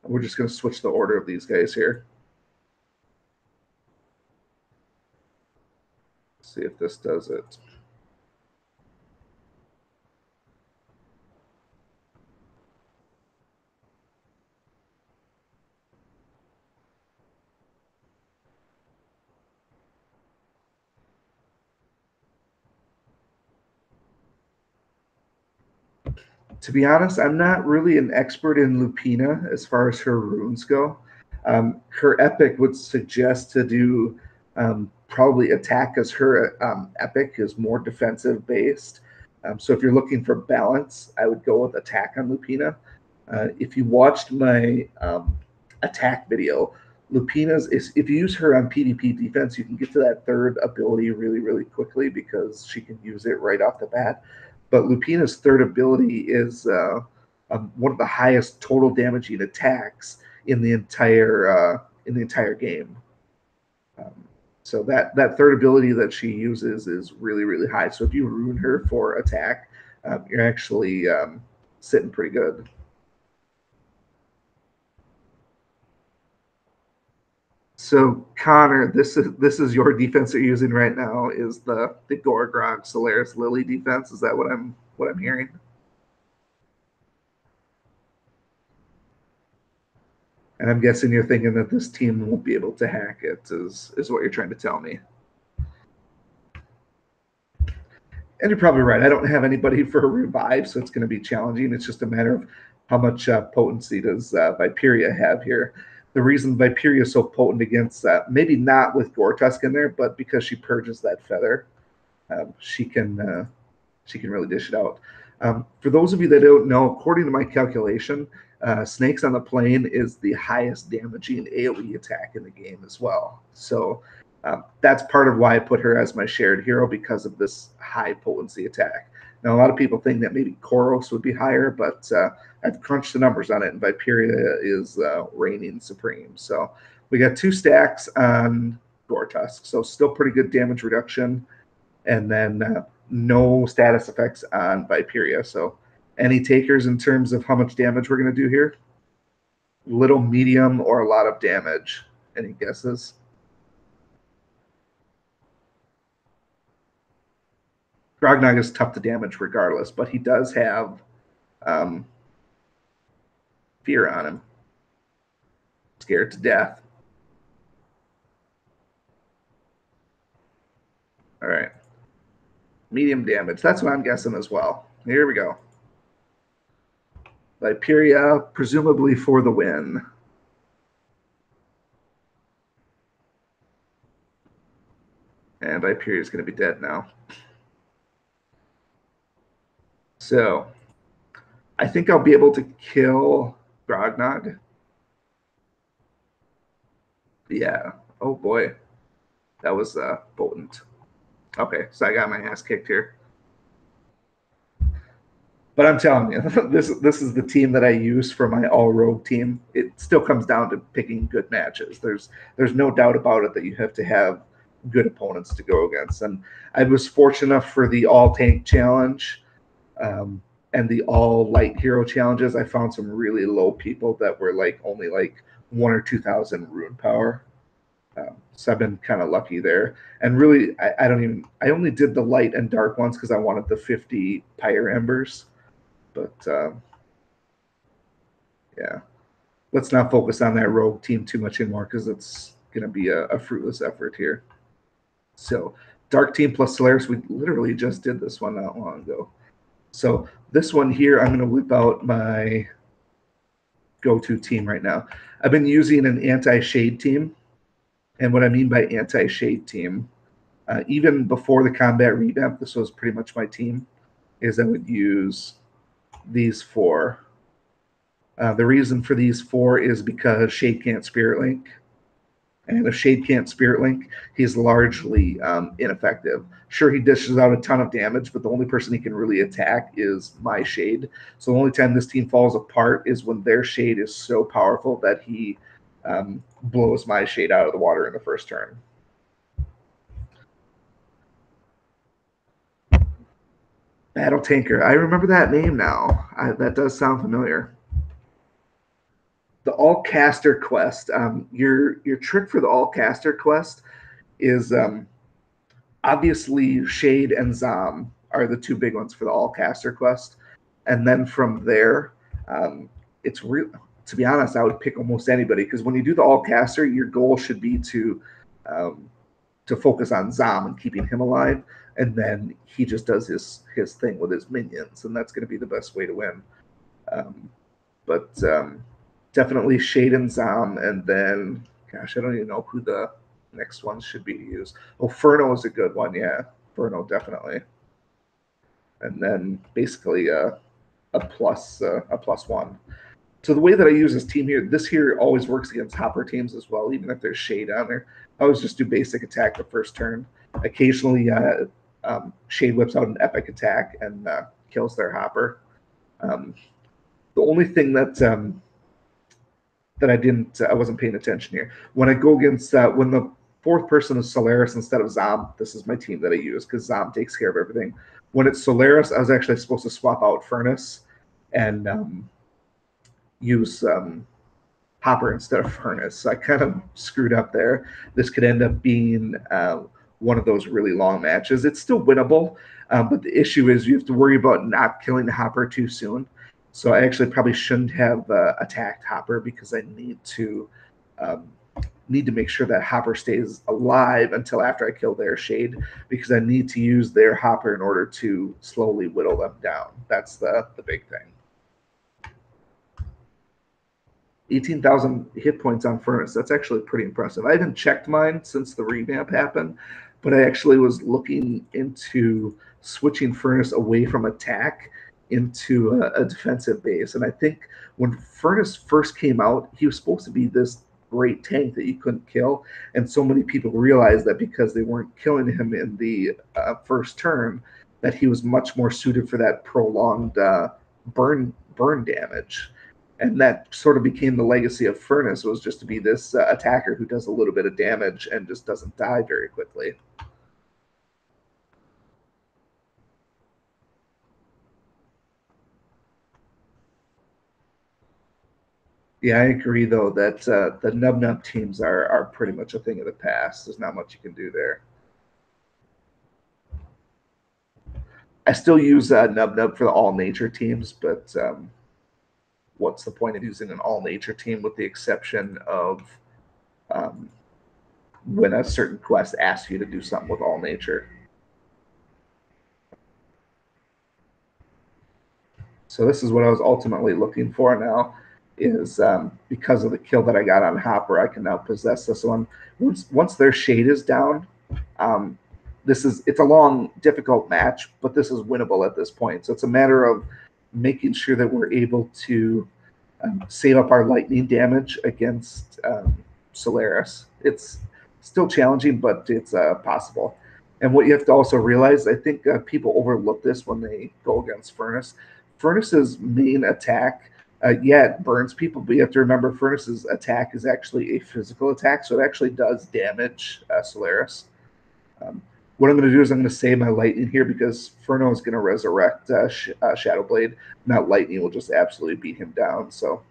We're just going to switch the order of these guys here. See if this does it. To be honest, I'm not really an expert in Lupina as far as her runes go. Her epic would suggest to do Probably attack, as her epic is more defensive based. So if you're looking for balance, I would go with attack on Lupina. If you watched my attack video, Lupina's is, if you use her on PvP defense, you can get to that third ability really, really quickly because she can use it right off the bat. But Lupina's third ability is one of the highest total damaging attacks in the entire game. So that third ability that she uses is really, really high. So if you ruin her for attack, you're actually sitting pretty good. So Connor, this is your defense that you're using right now is the Gorgrog Solaris Lily defense. Is that what I'm hearing? And I'm guessing you're thinking that this team won't be able to hack it. Is what you're trying to tell me? And you're probably right. I don't have anybody for a revive, so it's going to be challenging. It's just a matter of how much potency does Viperia have here. The reason Viperia is so potent against maybe not with Gortusk in there, but because she purges that feather, she can really dish it out. For those of you that don't know, according to my calculation, Snakes on the Plane is the highest damaging AoE attack in the game as well. So that's part of why I put her as my shared hero, because of this high potency attack. Now, a lot of people think that maybe Koros would be higher, but I've crunched the numbers on it, and Viperia is reigning supreme. So we got 2 stacks on Gortusk, so still pretty good damage reduction, and then no status effects on Viperia. So any takers in terms of how much damage we're going to do here? Little, medium, or a lot of damage? Any guesses? Grognog is tough to damage regardless, but he does have fear on him. Scared to death. All right. Medium damage. That's what I'm guessing as well. Here we go. Viperia, presumably for the win. And Viperia is going to be dead now. So I think I'll be able to kill Grognog. Yeah. Oh boy. That was potent. Okay, so I got my ass kicked here. But I'm telling you, this is the team that I use for my all rogue team. It still comes down to picking good matches. There's no doubt about it that you have to have good opponents to go against. And I was fortunate enough for the all tank challenge and the all light hero challenges. I found some really low people that were like only like 1,000 or 2,000 rune power. So I've been kind of lucky there. And really, I only did the light and dark ones because I wanted the 50 pyre embers. But yeah, let's not focus on that rogue team too much anymore because it's going to be a fruitless effort here. So dark team plus Solaris, we literally just did this one not long ago. So this one here, I'm going to whip out my go-to team right now. I've been using an anti-shade team. And what I mean by anti-shade team, even before the combat revamp, this was pretty much my team, is I would use these 4. The reason for these 4 is because Shade can't Spirit Link. And if Shade can't Spirit Link, he's largely ineffective. Sure, he dishes out a ton of damage, but the only person he can really attack is my Shade. So the only time this team falls apart is when their Shade is so powerful that he blows my Shade out of the water in the first turn. Battle Tanker. I remember that name now. That does sound familiar. The All Caster quest. Your trick for the All Caster quest is obviously Shade and Zom are the 2 big ones for the All Caster quest, and then from there, it's real. To be honest, I would pick almost anybody because when you do the All Caster, your goal should be to focus on Zom and keeping him alive, and then he just does his thing with his minions, and that's going to be the best way to win. But definitely Shade and Zom, and then, gosh, I don't even know who the next ones should be to use. Oh, Furno is a good one. Yeah, Furno definitely. And then basically a +1. So the way that I use this team here, this here always works against hopper teams as well, even if there's shade on there. I always just do basic attack the first turn. Occasionally, shade whips out an epic attack and kills their hopper. The only thing that I wasn't paying attention here. When I go against when the fourth person is Solaris instead of Zom, this is my team that I use because Zom takes care of everything. When it's Solaris, I was actually supposed to swap out Furnace and use Hopper instead of Furnace. So I kind of screwed up there. This could end up being one of those really long matches. It's still winnable, but the issue is you have to worry about not killing the Hopper too soon. So I actually probably shouldn't have attacked Hopper because I need to make sure that Hopper stays alive until after I kill their shade, because I need to use their Hopper in order to slowly whittle them down. That's the big thing. 18,000 hit points on Furnace. That's actually pretty impressive. I haven't checked mine since the revamp happened, but I actually was looking into switching Furnace away from attack into a defensive base. And I think when Furnace first came out, he was supposed to be this great tank that you couldn't kill. And so many people realized that because they weren't killing him in the first turn, that he was much more suited for that prolonged burn damage. And that sort of became the legacy of Furnace, was just to be this attacker who does a little bit of damage and just doesn't die very quickly. Yeah, I agree, though, that the nub teams are pretty much a thing of the past. There's not much you can do there. I still use nub for the all nature teams, but what's the point of using an all nature team with the exception of when a certain quest asks you to do something with all nature? So this is what I was ultimately looking for now, is because of the kill that I got on Hopper, I can now possess this one. Once their shade is down, it's a long, difficult match, but this is winnable at this point. So it's a matter of making sure that we're able to save up our lightning damage against Solaris. It's still challenging, but it's possible. And what you have to also realize, I think people overlook this when they go against Furnace. Furnace's main attack, it burns people, but you have to remember Furnace's attack is actually a physical attack, so it actually does damage Solaris. What I'm going to do is I'm going to save my lightning here because Furno is going to resurrect Shadowblade. Now lightning will just absolutely beat him down, so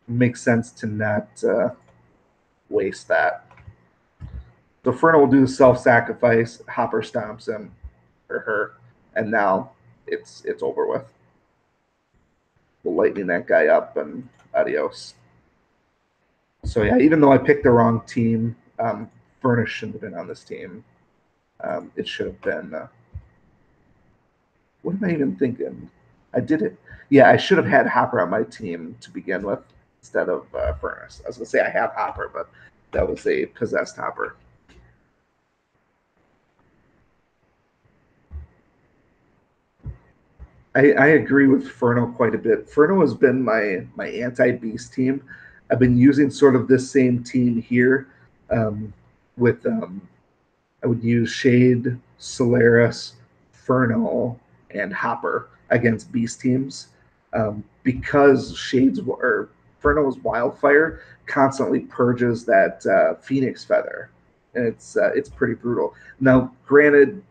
it makes sense to not waste that. So Furno will do the self-sacrifice. Hopper stomps him or her, and now it's over with. We'll lightning that guy up and adios. So yeah, even though I picked the wrong team, Furnace shouldn't have been on this team. It should have been. What am I even thinking? I did it. Yeah, I should have had Hopper on my team to begin with instead of Furnace. I was going to say I have Hopper, but that was a possessed Hopper. I agree with Furno quite a bit. Furno has been my anti-beast team. I've been using sort of this same team here with I would use Shade, Solaris, Furno, and Hopper against beast teams because Furno's Wildfire constantly purges that Phoenix feather, and it's pretty brutal. Now, granted,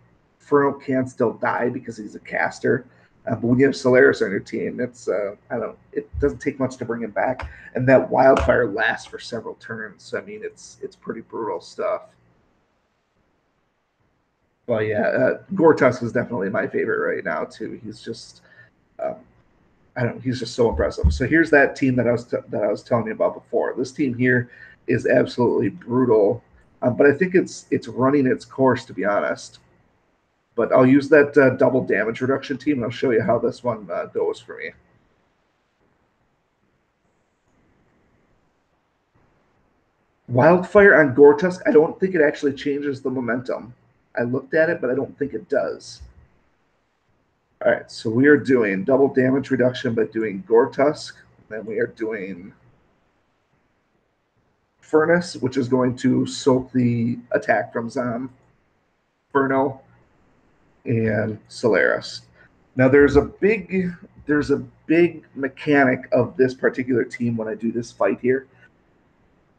Furno can still die because he's a caster. But when you have Solaris on your team, it doesn't take much to bring him back, and that wildfire lasts for several turns. So I mean, it's pretty brutal stuff. Well, yeah, Gortusk is definitely my favorite right now too. He's just, he's just so impressive. So here's that team that I was telling you about before. This team here is absolutely brutal, but I think it's running its course, to be honest. But I'll use that double damage reduction team, and I'll show you how this one goes for me. Wildfire on Gortusk, I don't think it actually changes the momentum. I looked at it, but I don't think it does. All right, so we are doing double damage reduction by doing Gortusk. Then we are doing Furnace, which is going to soak the attack from Zom, Inferno, and Solaris. Now there's a big mechanic of this particular team when I do this fight here.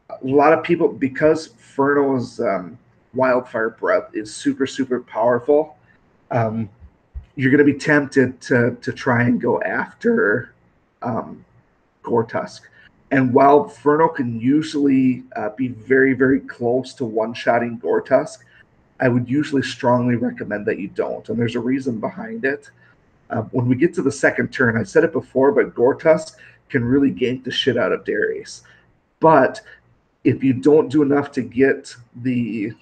A lot of people, because Inferno's Wildfire Breath is super powerful, um, you're going to be tempted to try and go after Gortusk. And while Inferno can usually be very close to one-shotting Gortusk, I would usually strongly recommend that you don't. And there's a reason behind it. When we get to the second turn, I said it before, but Gortusk can really gank the shit out of Darius. But if you don't do enough to get the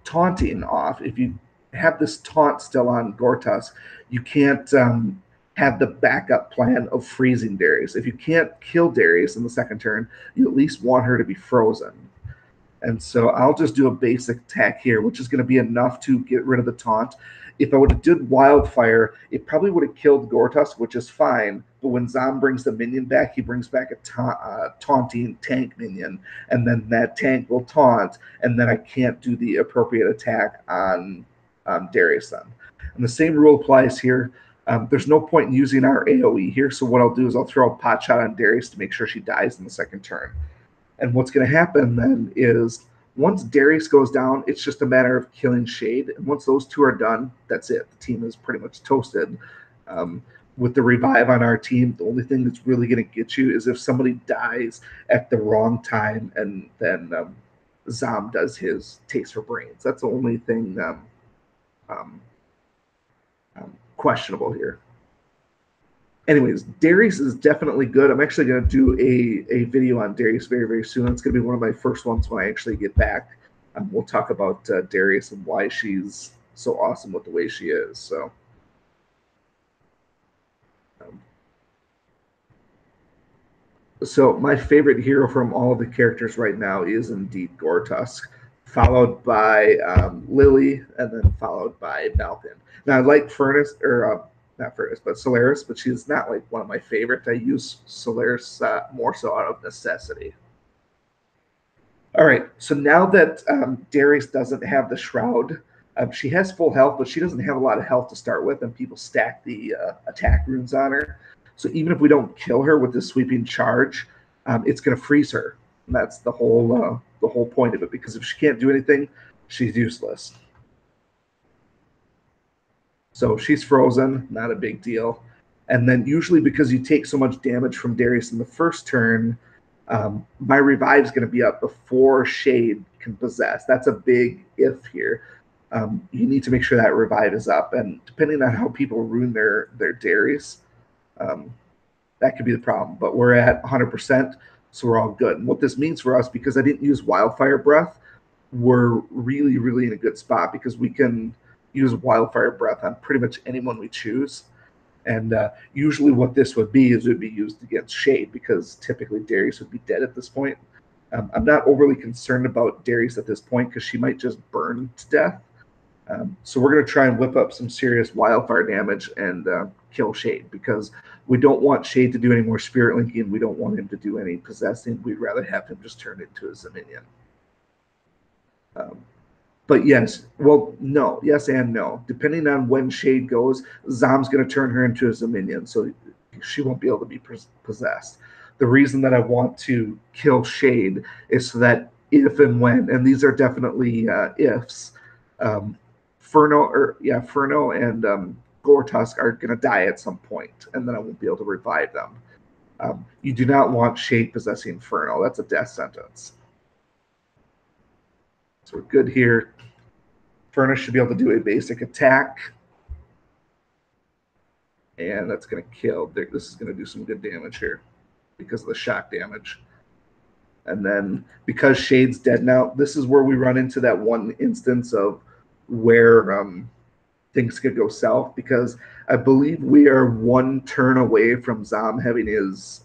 taunting off, if you have this taunt still on Gortusk, you can't have the backup plan of freezing Darius. If you can't kill Darius in the second turn, you at least want her to be frozen. And so I'll just do a basic attack here, which is going to be enough to get rid of the taunt. If I would have did Wildfire, it probably would have killed Gortusk, which is fine. But when Zom brings the minion back, he brings back a taunting tank minion. And then that tank will taunt, and then I can't do the appropriate attack on Darius then. And the same rule applies here. There's no point in using our AoE here, so what I'll do is I'll throw a pot shot on Darius to make sure she dies in the second turn. And what's going to happen then is once Darius goes down, it's just a matter of killing Shade. And once those two are done, that's it. The team is pretty much toasted. With the revive on our team, the only thing that's really going to get you is if somebody dies at the wrong time and then Zom does his taste for brains. That's the only thing questionable here. Anyways, Darius is definitely good. I'm actually going to do a video on Darius very soon. It's going to be one of my first ones when I actually get back. We'll talk about Darius and why she's so awesome with the way she is. So my favorite hero from all of the characters right now is indeed Gortusk, followed by Lily, and then followed by Balkan. Now I like Furnace, or not Furnace, but Solaris, but she's not like one of my favorite. I use Solaris more so out of necessity. All right, so now that Darius doesn't have the Shroud, she has full health, but she doesn't have a lot of health to start with, and people stack the attack runes on her. So even if we don't kill her with the sweeping charge, it's going to freeze her. And that's the whole point of it, because if she can't do anything, she's useless. So she's frozen, not a big deal. And then usually because you take so much damage from Darius in the first turn, my revive is going to be up before Shade can possess. That's a big if here. You need to make sure that revive is up. And depending on how people ruin their Darius, that could be the problem. But we're at 100%, so we're all good. And what this means for us, because I didn't use Wildfire Breath, we're really in a good spot because we can use Wildfire Breath on pretty much anyone we choose. And usually what this would be is it would be used against Shade, because typically Darius would be dead at this point. I'm not overly concerned about Darius at this point because she might just burn to death. So we're going to try and whip up some serious wildfire damage and kill Shade, because we don't want Shade to do any more spirit linking. We don't want him to do any possessing. We'd rather have him just turn into a Zaminion. But yes, well, no, yes and no. Depending on when Shade goes, Zom's going to turn her into a Zaminion, so she won't be able to be possessed. The reason that I want to kill Shade is so that if and when, and these are definitely ifs, Furno and Gortusk are going to die at some point, and then I won't be able to revive them. You do not want Shade possessing Furno. That's a death sentence. So we're good here. Furnace should be able to do a basic attack. And that's going to kill. This is going to do some good damage here because of the shock damage. And then because Shade's dead now, this is where we run into that one instance of where things could go south, because I believe we are one turn away from Zom having his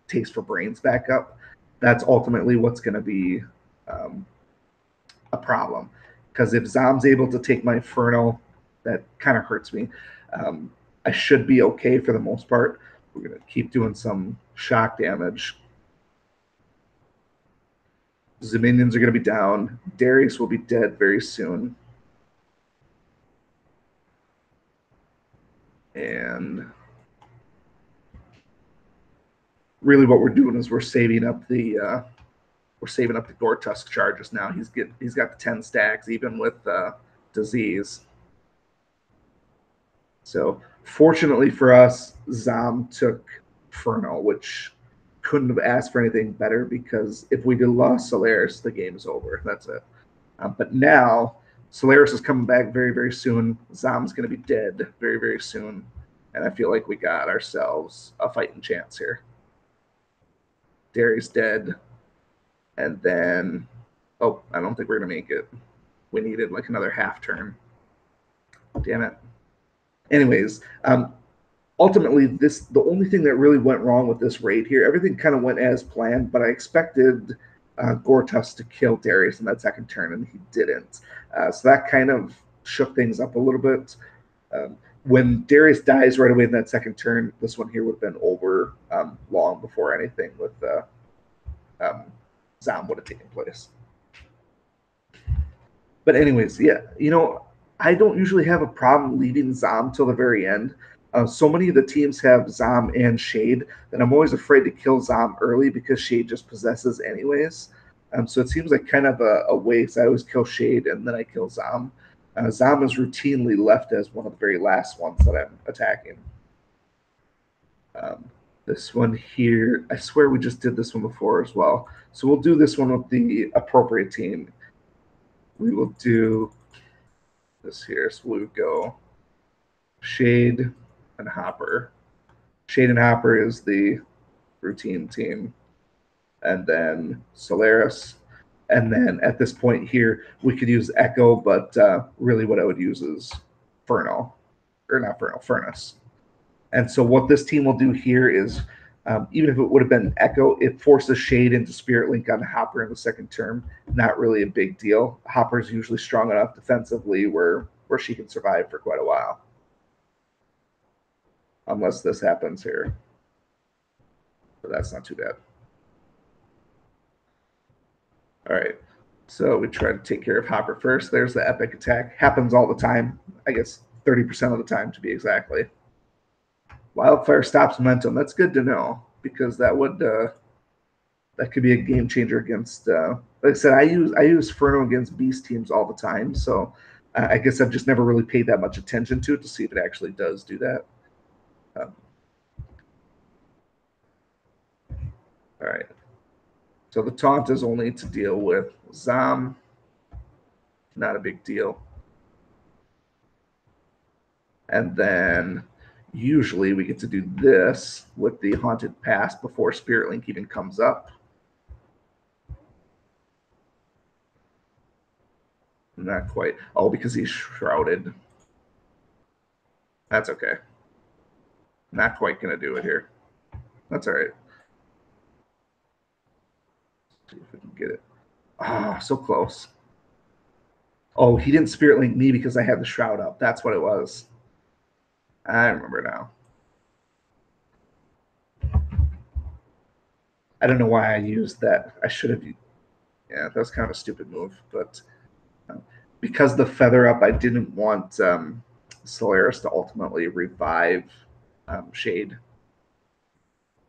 taste for brains back up. that's ultimately what's going to be a problem. Because if Zom's able to take my Inferno, that kind of hurts me. I should be okay for the most part. We're going to keep doing some shock damage. The minions are going to be down. Darius will be dead very soon. And really what we're doing is we're saving up the Gore Tusk charges now. He's got the 10 stacks even with disease. So fortunately for us, Zom took Inferno, which couldn't have asked for anything better, because if we lost Solaris, the game's over. That's it. But now Solaris is coming back very, very soon. Zom's going to be dead very, very soon. And I feel like we got ourselves a fighting chance here. Darius dead. And then, oh, I don't think we're going to make it. We needed like another half turn. Damn it. Anyways, ultimately, the only thing that really went wrong with this raid here, everything kind of went as planned, but I expected Gore Tusk to kill Darius in that second turn, and he didn't. So that kind of shook things up a little bit. When Darius dies right away in that second turn, this one here would have been over long before anything with Zom would have taken place. But anyways, yeah, I don't usually have a problem leaving Zom till the very end. So many of the teams have Zom and Shade that I'm always afraid to kill Zom early, because Shade just possesses anyways. So it seems like kind of a waste. I always kill Shade and then I kill Zom. Zom is routinely left as one of the very last ones that I'm attacking. This one here, I swear we just did this one before as well. So we'll do this one with the appropriate team. We will do this here. So we'll go Shade and Hopper. Shade and Hopper is the routine team. And then Solaris. And then at this point here, we could use Echo, but really what I would use is Furnace. And so what this team will do here is, even if it would have been Echo, it forces Shade into Spirit Link on Hopper in the second term. Not really a big deal. Hopper's usually strong enough defensively where she can survive for quite a while. Unless this happens here. But that's not too bad. All right. So we try to take care of Hopper first. There's the epic attack. Happens all the time. I guess 30% of the time, to be exactly. Wildfire stops momentum. That's good to know, because that could be a game changer against. Like I said, I use Furno against beast teams all the time, so I guess I've just never really paid that much attention to it to see if it actually does do that. All right. So the taunt is only to deal with Zom. Not a big deal. And then usually we get to do this with the Haunted Pass before Spirit Link even comes up. Not quite. Oh, because he's shrouded. That's okay. Not quite going to do it here. That's all right. See if we can get it. Ah, so close. Oh, he didn't Spirit Link me because I had the shroud up. That's what it was. I remember now. I don't know why I used that. I should have. Yeah, that was kind of a stupid move. But because the feather up, I didn't want Solaris to ultimately revive Shade.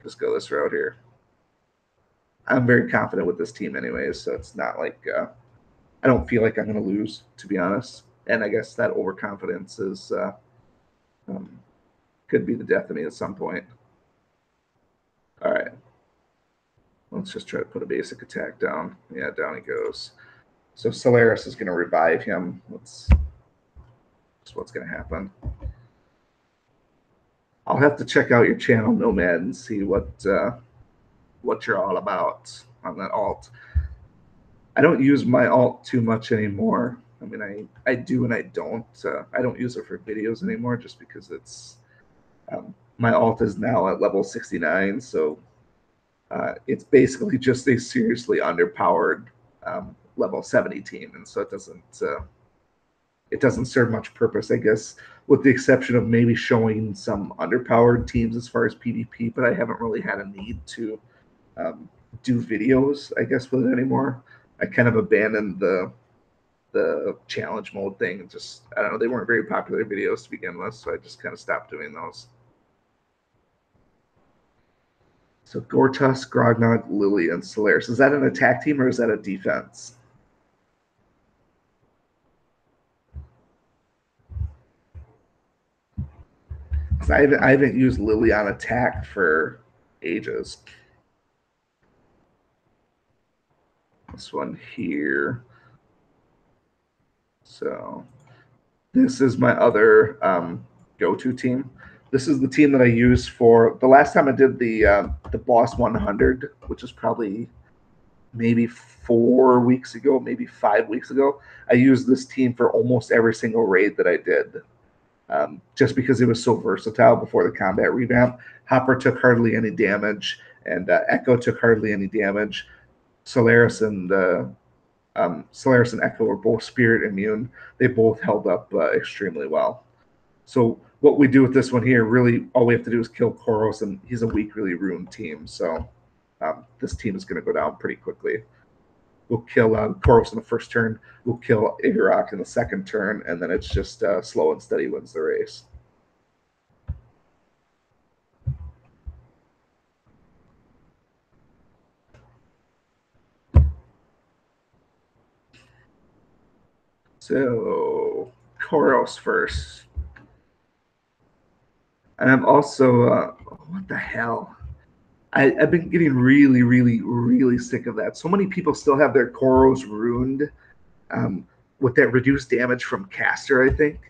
Just go this route here. I'm very confident with this team anyways, so it's not like I don't feel like I'm going to lose, to be honest. And I guess that overconfidence is could be the death of me at some point. All right. Let's just try to put a basic attack down. Yeah, down he goes. So Solaris is going to revive him. That's what's going to happen. I'll have to check out your channel, Nomad, and see what you're all about on that alt. I don't use my alt too much anymore. I mean, I do and I don't. I don't use it for videos anymore just because it's my alt is now at level 69, so It's basically just a seriously underpowered level 70 team, and so it doesn't serve much purpose, I guess, with the exception of maybe showing some underpowered teams as far as PvP. But I haven't really had a need to um, do videos, I guess, with it anymore. I kind of abandoned the challenge mode thing. And just, I don't know, they weren't very popular videos to begin with, so I just kind of stopped doing those. So Gortus, Grognog, Lily, and Solaris. Is that an attack team or is that a defense? I haven't used Lily on attack for ages. This one here. So this is my other go-to team. This is the team that I use for the last time I did the Boss 100, which is probably maybe 4 weeks ago, maybe 5 weeks ago. I used this team for almost every single raid that I did, just because it was so versatile before the combat revamp. Hopper took hardly any damage, and Echo took hardly any damage. Solaris and Solaris and Echo were both spirit immune. They both held up extremely well. So what we do with this one here, really, all we have to do is kill Koros, and he's a weak, really ruined team. So this team is going to go down pretty quickly. We'll kill Koros in the first turn. We'll kill Igorok in the second turn, and then it's just slow and steady wins the race. So Koros first. And I'm also, what the hell? I've been getting really, really, really sick of that. So many people still have their Koros ruined with that reduced damage from caster, I think.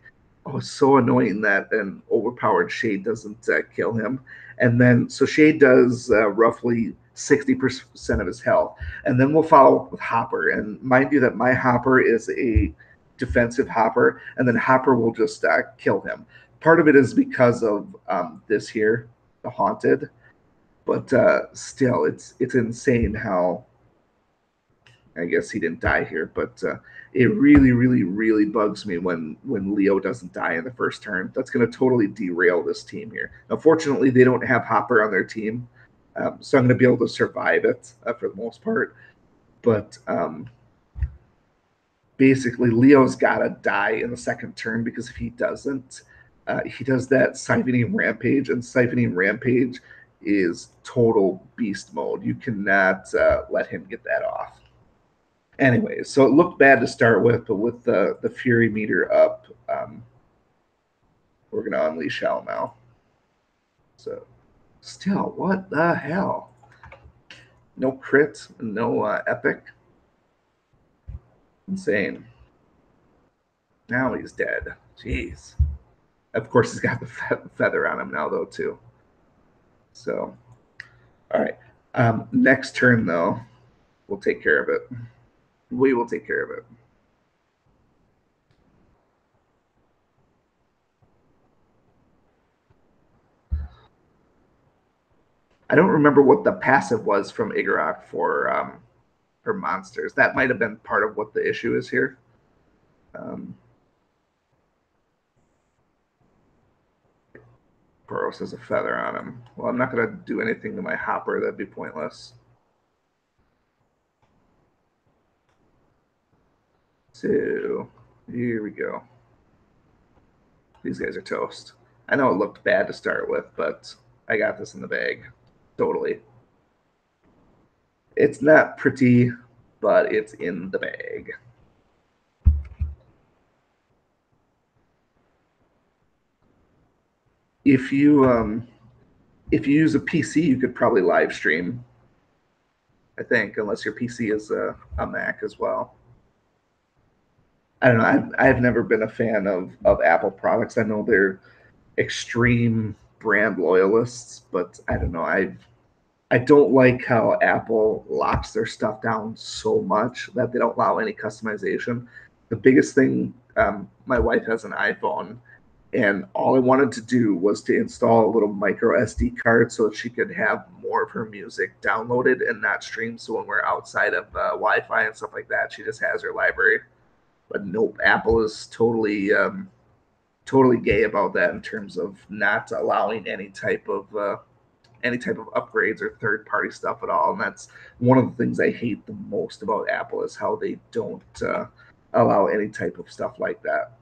Oh, it's so annoying that an overpowered Shade doesn't kill him. And then, so Shade does roughly 60% of his health. And then we'll follow up with Hopper. And mind you, that my Hopper is a defensive Hopper, and then Hopper will just kill him. Part of it is because of this here, the Haunted. But still, it's insane how, I guess he didn't die here, but it really, really, really bugs me when Leo doesn't die in the first turn. That's going to totally derail this team here. Now, fortunately, they don't have Hopper on their team, so I'm going to be able to survive it for the most part. But basically, Leo's got to die in the second turn, because if he doesn't, he does that Siphoning Rampage, and Siphoning Rampage is total beast mode. You cannot let him get that off. Anyway, so it looked bad to start with, but with the Fury meter up, we're going to unleash hell now. So, still, what the hell? No crit, no epic. Insane. Now he's dead. Jeez. Of course, he's got the feather on him now, though, too. So, all right. Next turn, though, we'll take care of it. We will take care of it. I don't remember what the passive was from Igorok for monsters. That might have been part of what the issue is here. Boros has a feather on him. Well, I'm not going to do anything to my Hopper. That'd be pointless. So, here we go. These guys are toast. I know it looked bad to start with, but I got this in the bag. Totally. It's not pretty, but it's in the bag. If you use a PC, you could probably live stream. I think, unless your PC is a Mac as well. I don't know. I've never been a fan of Apple products. I know they're extreme brand loyalists, but I don't know. I don't like how Apple locks their stuff down so much that they don't allow any customization. The biggest thing, my wife has an iPhone, And all I wanted to do was to install a little micro SD card so that she could have more of her music downloaded and not streamed. So when we're outside of Wi-Fi and stuff like that, she just has her library. But nope, Apple is totally gay about that in terms of not allowing any type of upgrades or third party stuff at all. And that's one of the things I hate the most about Apple is how they don't allow any type of stuff like that.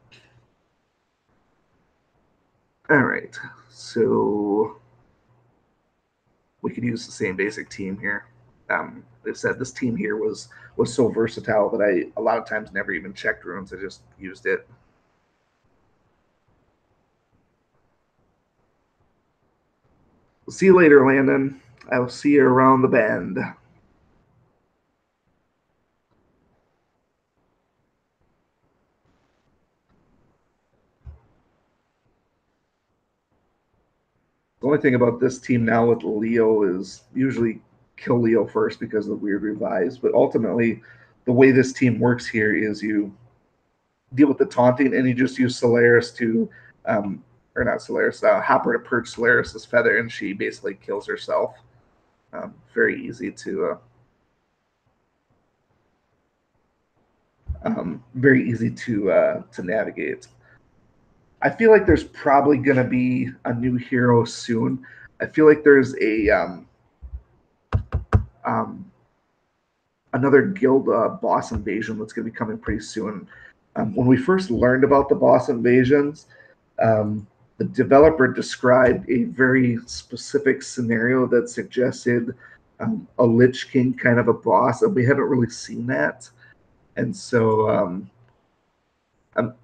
All right, so we could use the same basic team here. They said this team here was so versatile that I a lot of times never even checked runes. I just used it. See you later, Landon. I will see you around the bend. The only thing about this team now with Leo is usually kill Leo first because of the weird revives. But ultimately, the way this team works here is you deal with the taunting and you just use Solaris to, or not Solaris, Hopper to perch Solaris's feather, and she basically kills herself. Very easy to navigate. I feel like there's probably going to be a new hero soon. I feel like there's a um, another guild boss invasion that's going to be coming pretty soon. When we first learned about the boss invasions, the developer described a very specific scenario that suggested a Lich King kind of a boss, and we haven't really seen that. And so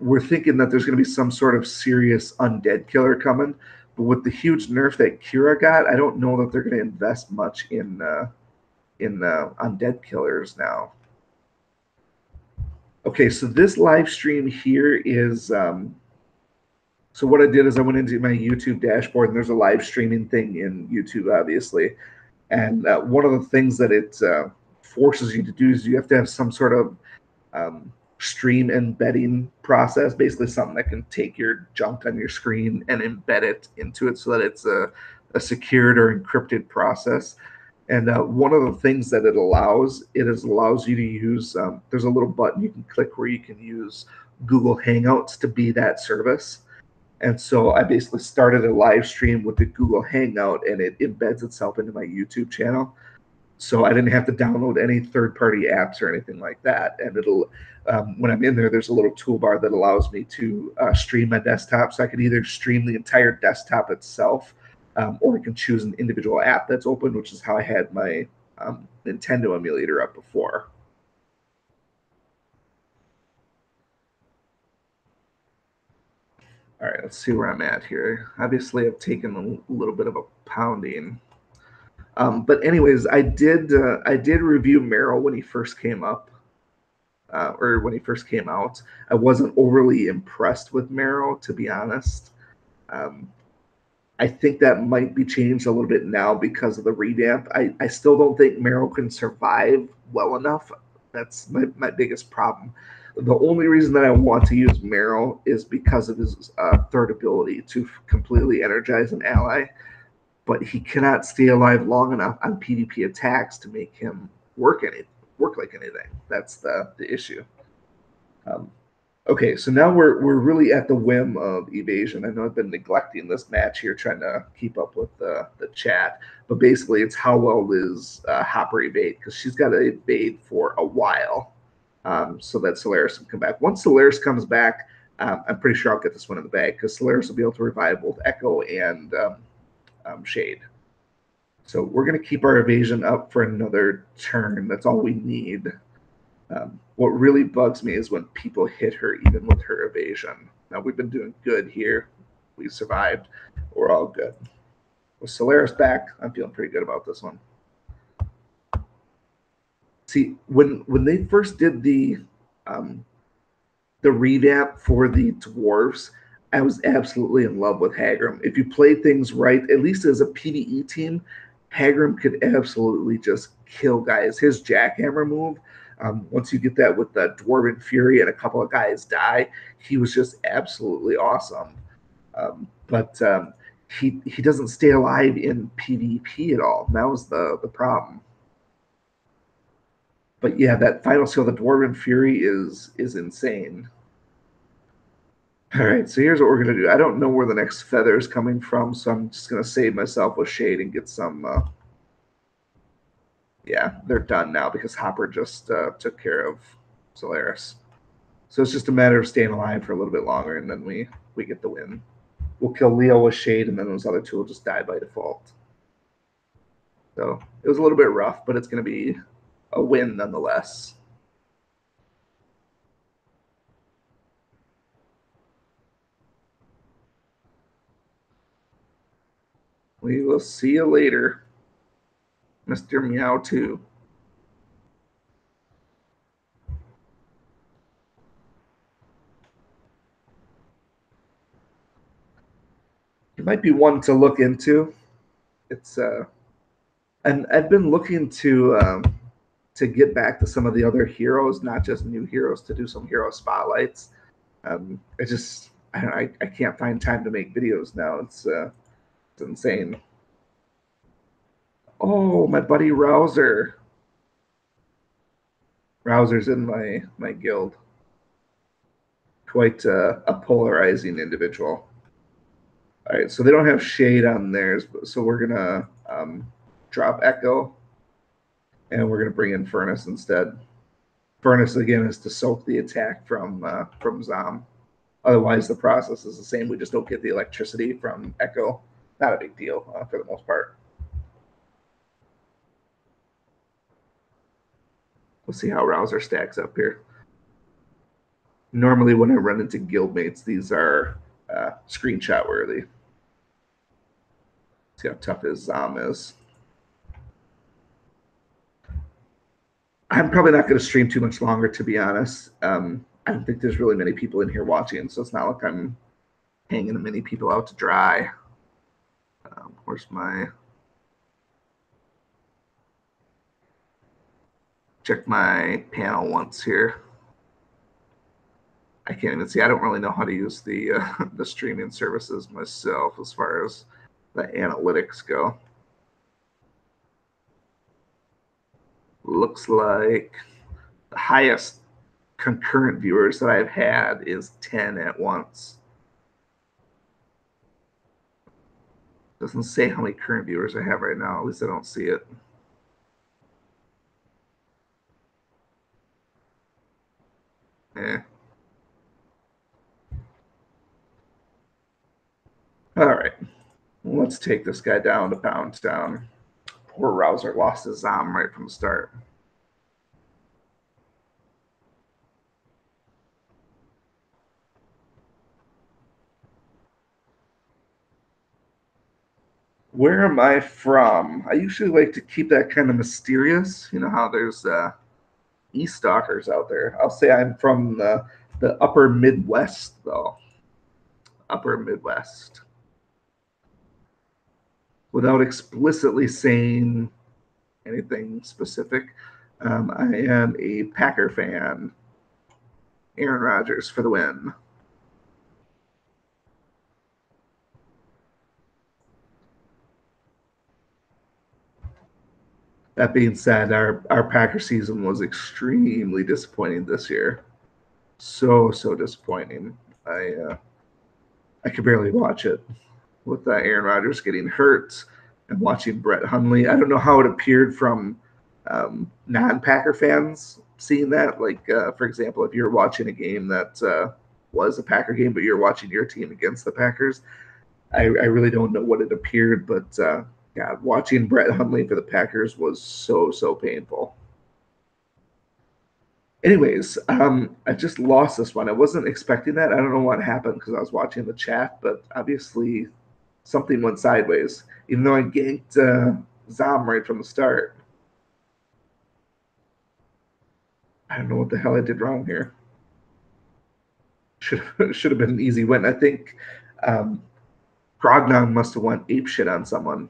we're thinking that there's going to be some sort of serious undead killer coming. But with the huge nerf that Kira got, I don't know that they're going to invest much in undead killers now. Okay, so this live stream here is so what I did is I went into my YouTube dashboard and there's a live streaming thing in YouTube, obviously. And one of the things that it forces you to do is you have to have some sort of stream embedding process, basically something that can take your junk on your screen and embed it into it so that it's a secured or encrypted process. And one of the things that it allows you to use. There's a little button you can click where you can use Google Hangouts to be that service. And so I basically started a live stream with the Google Hangout, and it embeds itself into my YouTube channel. So I didn't have to download any third-party apps or anything like that. And it'll, when I'm in there, there's a little toolbar that allows me to stream my desktop. So I could either stream the entire desktop itself, or I can choose an individual app that's open, which is how I had my Nintendo emulator up before. All right, let's see where I'm at here. Obviously, I've taken a little bit of a pounding. But anyways, I did review Meryl when he first came up, or when he first came out. I wasn't overly impressed with Meryl, to be honest. Um, I think that might be changed a little bit now because of the revamp. I still don't think Meryl can survive well enough. That's my biggest problem. The only reason that I want to use Meryl is because of his third ability to completely energize an ally, but he cannot stay alive long enough on PvP attacks to make him work like anything. That's the issue. Um, okay, so now we're really at the whim of evasion. I know I've been neglecting this match here, trying to keep up with the chat, but basically it's how well does Hopper evade, because she's got to evade for a while, so that Solaris can come back. Once Solaris comes back, I'm pretty sure I'll get this one in the bag because Solaris will be able to revive both Echo and Shade. So we're going to keep our evasion up for another turn. That's all we need. What really bugs me is when people hit her, even with her evasion. Now, we've been doing good here. We survived. We're all good. With Solaris back, I'm feeling pretty good about this one. See, when they first did the revamp for the dwarves, I was absolutely in love with Hagram. If you play things right, at least as a PvE team, Hagram could absolutely just kill guys. His jackhammer move, once you get that with the Dwarven Fury and a couple of guys die, he was just absolutely awesome. But he doesn't stay alive in PvP at all. That was the problem. But yeah, that final skill, the Dwarven Fury, is insane. All right, so here's what we're gonna do. I don't know where the next feather is coming from, so I'm just gonna save myself with shade and get some. Yeah, they're done now because Hopper just took care of Solaris. So it's just a matter of staying alive for a little bit longer, and then we get the win. We'll kill Leo with shade, and then those other two will just die by default. So it was a little bit rough, but it's gonna be a win nonetheless. We will see you later, Mr. Meow 2. It might be one to look into. It's and I've been looking to get back to some of the other heroes, not just new heroes, to do some hero spotlights. I just I can't find time to make videos now. It's insane. Oh, my buddy Rouser. Rouser's in my guild. Quite a polarizing individual. All right, so they don't have shade on theirs, so we're gonna drop Echo, and we're gonna bring in Furnace instead. Furnace again is to soak the attack from Zom. Otherwise, the process is the same. We just don't get the electricity from Echo. Not a big deal for the most part. We'll see how Rouser stacks up here. Normally, when I run into guildmates, these are screenshot worthy. See how tough his Zom is. I'm probably not going to stream too much longer, to be honest. I don't think there's really many people in here watching, so it's not like I'm hanging many people out to dry. Where's my check my panel once here? I can't even see. I don't really know how to use the the streaming services myself as far as the analytics go. Looks like the highest concurrent viewers that I've had is 10 at once. Doesn't say how many current viewers I have right now. At least I don't see it. Eh. All right. Let's take this guy down to pound down. Poor Rouser lost his Zom right from the start. Where am I from? I usually like to keep that kind of mysterious. You know how there's East Stalkers out there. I'll say I'm from the upper Midwest, though. Upper Midwest. Without explicitly saying anything specific, I am a Packer fan. Aaron Rodgers for the win. That being said, our Packer season was extremely disappointing this year. So disappointing. I could barely watch it with Aaron Rodgers getting hurt and watching Brett Hundley. I don't know how it appeared from non-Packer fans seeing that. Like, for example, if you're watching a game that was a Packer game, but you're watching your team against the Packers, I really don't know what it appeared, but God, watching Brett Hundley for the Packers was so painful. Anyways, I just lost this one. I wasn't expecting that. I don't know what happened because I was watching the chat, but obviously something went sideways. Even though I ganked Zom right from the start, I don't know what the hell I did wrong here. Should have been an easy win. I think Grognon must have went ape shit on someone.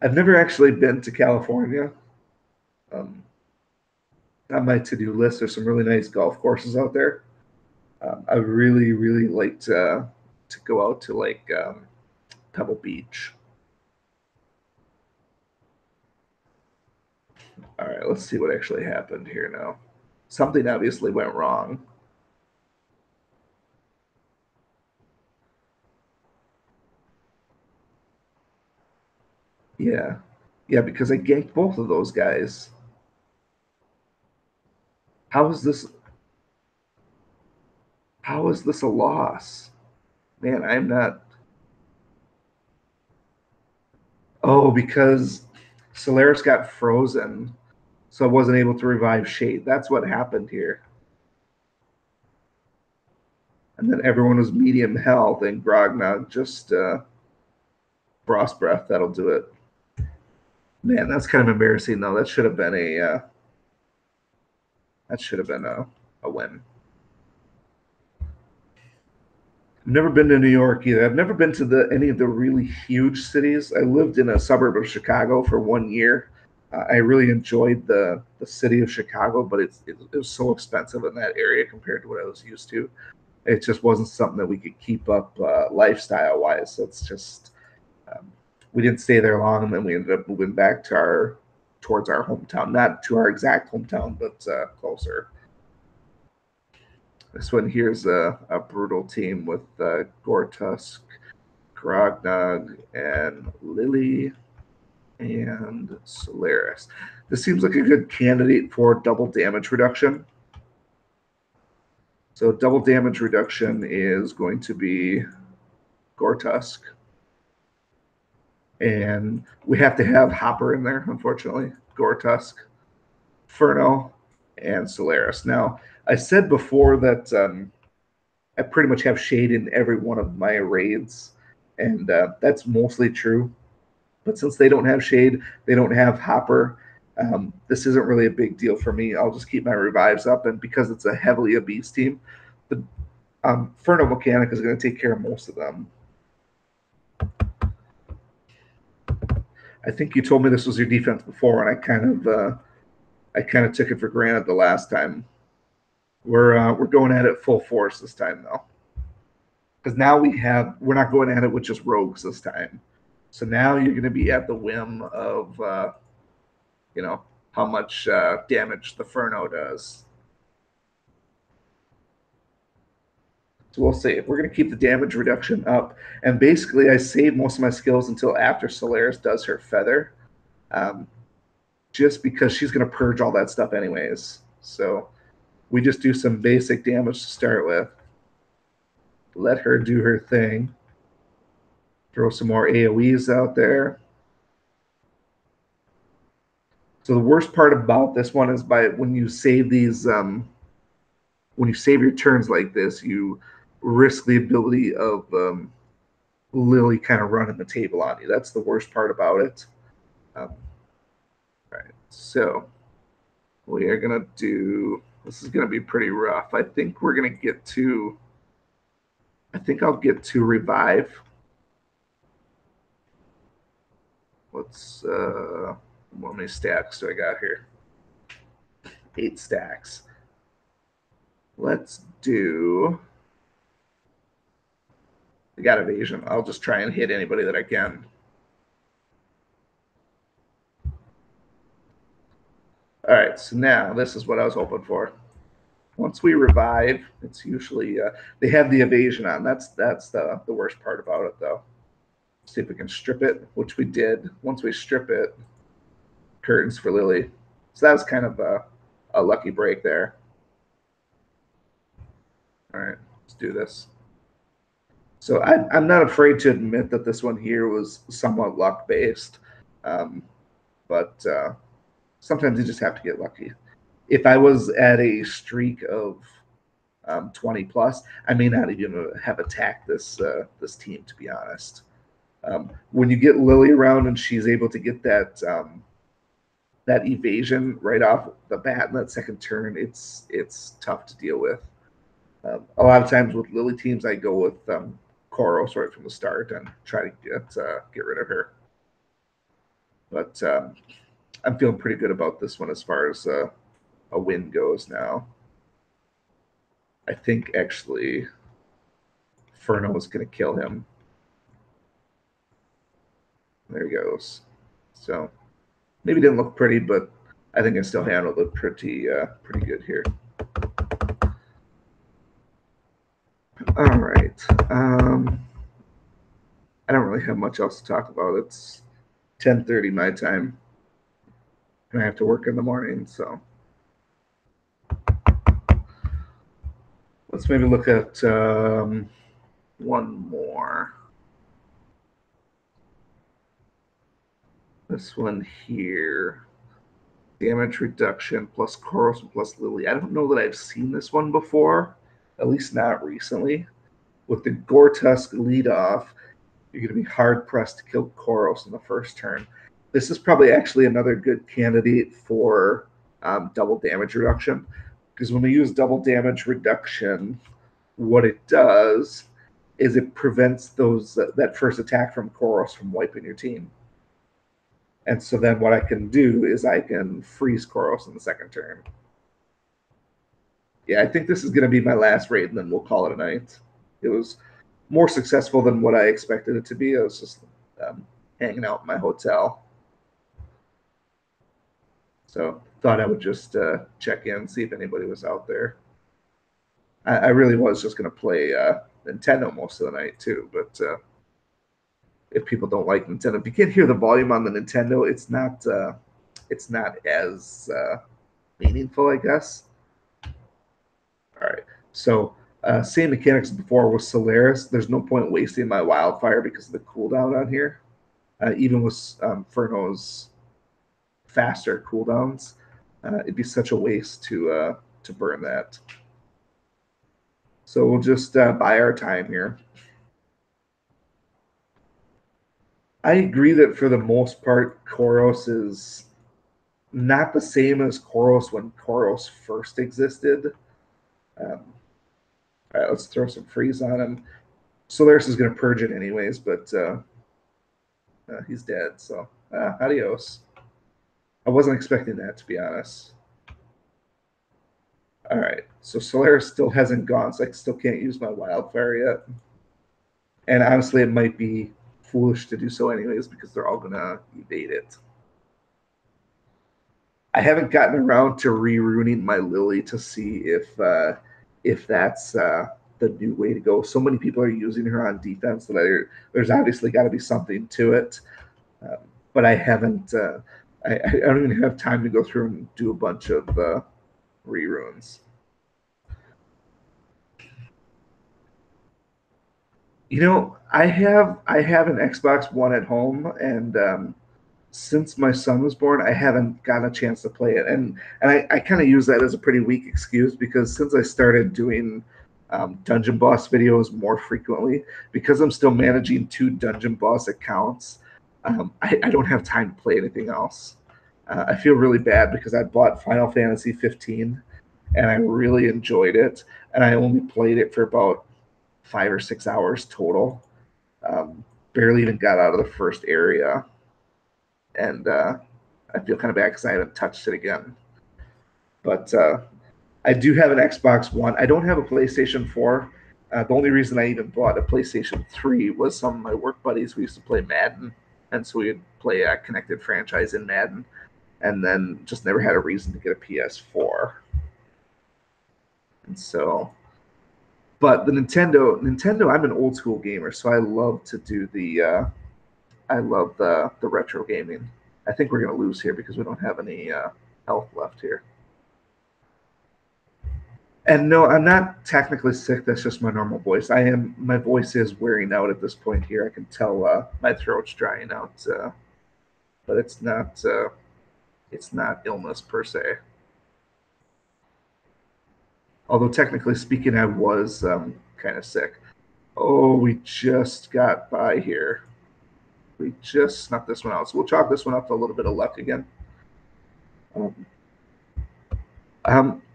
I've never actually been to California. Um, on my to-do list. There's some really nice golf courses out there. I really, really like to go out to like Pebble Beach. All right, let's see what actually happened here now. Something obviously went wrong. Yeah. Yeah, because I ganked both of those guys. How is this how is this a loss? Man, I'm not. Oh, because Solaris got frozen, so I wasn't able to revive Shade. That's what happened here. And then everyone was medium health, and Grognog just Frost Breath. That'll do it. Man, that's kind of embarrassing though. That should have been a win. I've never been to New York either. I've never been to any of the really huge cities. I lived in a suburb of Chicago for 1 year. I really enjoyed the city of Chicago, but it was so expensive in that area compared to what I was used to. It just wasn't something that we could keep up lifestyle wise. So it's just um, we didn't stay there long, and then we ended up moving back to our towards our hometown, not to our exact hometown, but closer. This one here's a brutal team with Gortusk, Grognog, and Lily and Solaris. This seems like a good candidate for double damage reduction. So double damage reduction is going to be Gortusk. And we have to have Hopper in there, unfortunately. Gortusk, Furno, and Solaris. Now, I said before that I pretty much have Shade in every one of my raids, and that's mostly true. But since they don't have Shade, they don't have Hopper. This isn't really a big deal for me. I'll just keep my revives up, and because it's a heavily appease team, the Furno mechanic is going to take care of most of them. I think you told me this was your defense before, and I kind of took it for granted the last time. We're going at it full force this time though, because now we're not going at it with just rogues this time. So now you're going to be at the whim of you know how much damage the Furno does. So we'll see. We're going to keep the damage reduction up, and basically I save most of my skills until after Solaris does her feather, um, just because she's going to purge all that stuff anyways. So we just do some basic damage to start with. Let her do her thing. Throw some more AoEs out there. So the worst part about this one is by when you save these, when you save your turns like this, you risk the ability of Lily kind of running the table on you. That's the worst part about it. Right. So we are gonna do. This is gonna be pretty rough. I think we're gonna get to. I think I'll get to revive. Let's. How many stacks do I got here? 8 stacks. Let's do. I got evasion. I'll just try and hit anybody that I can. All right, so now this is what I was hoping for. Once we revive, it's usually they have the evasion on. That's the worst part about it, though. See if we can strip it, which we did. Once we strip it, curtains for Lily. So that was kind of a lucky break there. All right, let's do this. So I'm not afraid to admit that this one here was somewhat luck based, but sometimes you just have to get lucky. If I was at a streak of 20 plus, I may not even have attacked this team, to be honest. When you get Lily around and she's able to get that evasion right off the bat in that second turn, it's tough to deal with. A lot of times with Lily teams, I go with Koros right from the start and try to get rid of her. But I'm feeling pretty good about this one as far as a win goes now. I think actually Furno is going to kill him. There he goes. So maybe didn't look pretty, but I think I still handled it pretty good here. All right. I don't really have much else to talk about. It's 10:30 my time, and I have to work in the morning. So let's maybe look at one more. This one here. Damage reduction plus Koros plus Lily. I don't know that I've seen this one before, at least not recently. With the Gortusk lead off, you're going to be hard pressed to kill Koros in the first turn. This is probably actually another good candidate for double damage reduction, because when we use double damage reduction, what it does is it prevents that first attack from Koros from wiping your team. And so then what I can do is I can freeze Koros in the second turn. Yeah, I think this is going to be my last raid, and then we'll call it a night. It was more successful than what I expected it to be. I was just hanging out in my hotel. So thought I would just check in, see if anybody was out there. I really was just going to play Nintendo most of the night too, but if people don't like Nintendo, if you can't hear the volume on the Nintendo, it's not as meaningful, I guess. All right, so same mechanics as before with Solaris. There's no point wasting my wildfire because of the cooldown on here. Even with Furno's faster cooldowns, it'd be such a waste to burn that. So we'll just buy our time here. I agree that for the most part, Koros is not the same as Koros when Koros first existed. All right, let's throw some freeze on him. Solaris is going to purge it anyways, but he's dead, so adios. I wasn't expecting that, to be honest. All right, so Solaris still hasn't gone, so I still can't use my wildfire yet. And honestly, it might be foolish to do so anyways because they're all going to evade it. I haven't gotten around to re-ruining my Lily to see if that's the new way to go. So many people are using her on defense that there's obviously got to be something to it. But I haven't. I don't even have time to go through and do a bunch of re-ruins. You know, I have an Xbox One at home, and since my son was born, I haven't gotten a chance to play it, and I kind of use that as a pretty weak excuse because since I started doing dungeon boss videos more frequently, because I'm still managing 2 dungeon boss accounts, I don't have time to play anything else. I feel really bad because I bought Final Fantasy 15 and I really enjoyed it, and I only played it for about 5 or 6 hours total. Barely even got out of the first area, and I feel kind of bad because I haven't touched it again. But I do have an Xbox One. I don't have a PlayStation 4. The only reason I even bought a PlayStation 3 was some of my work buddies. We used to play Madden, and so we'd play a connected franchise in Madden, and then just never had a reason to get a PS4. And so, but the Nintendo, I'm an old school gamer, so I love to do I love the retro gaming. I think we're going to lose here because we don't have any health left here. And no, I'm not technically sick. That's just my normal voice. My voice is wearing out at this point here. I can tell my throat's drying out, but it's not illness per se. Although technically speaking, I was kind of sick. Oh, we just got by here. We just snuck this one out. So we'll chalk this one up to a little bit of luck again.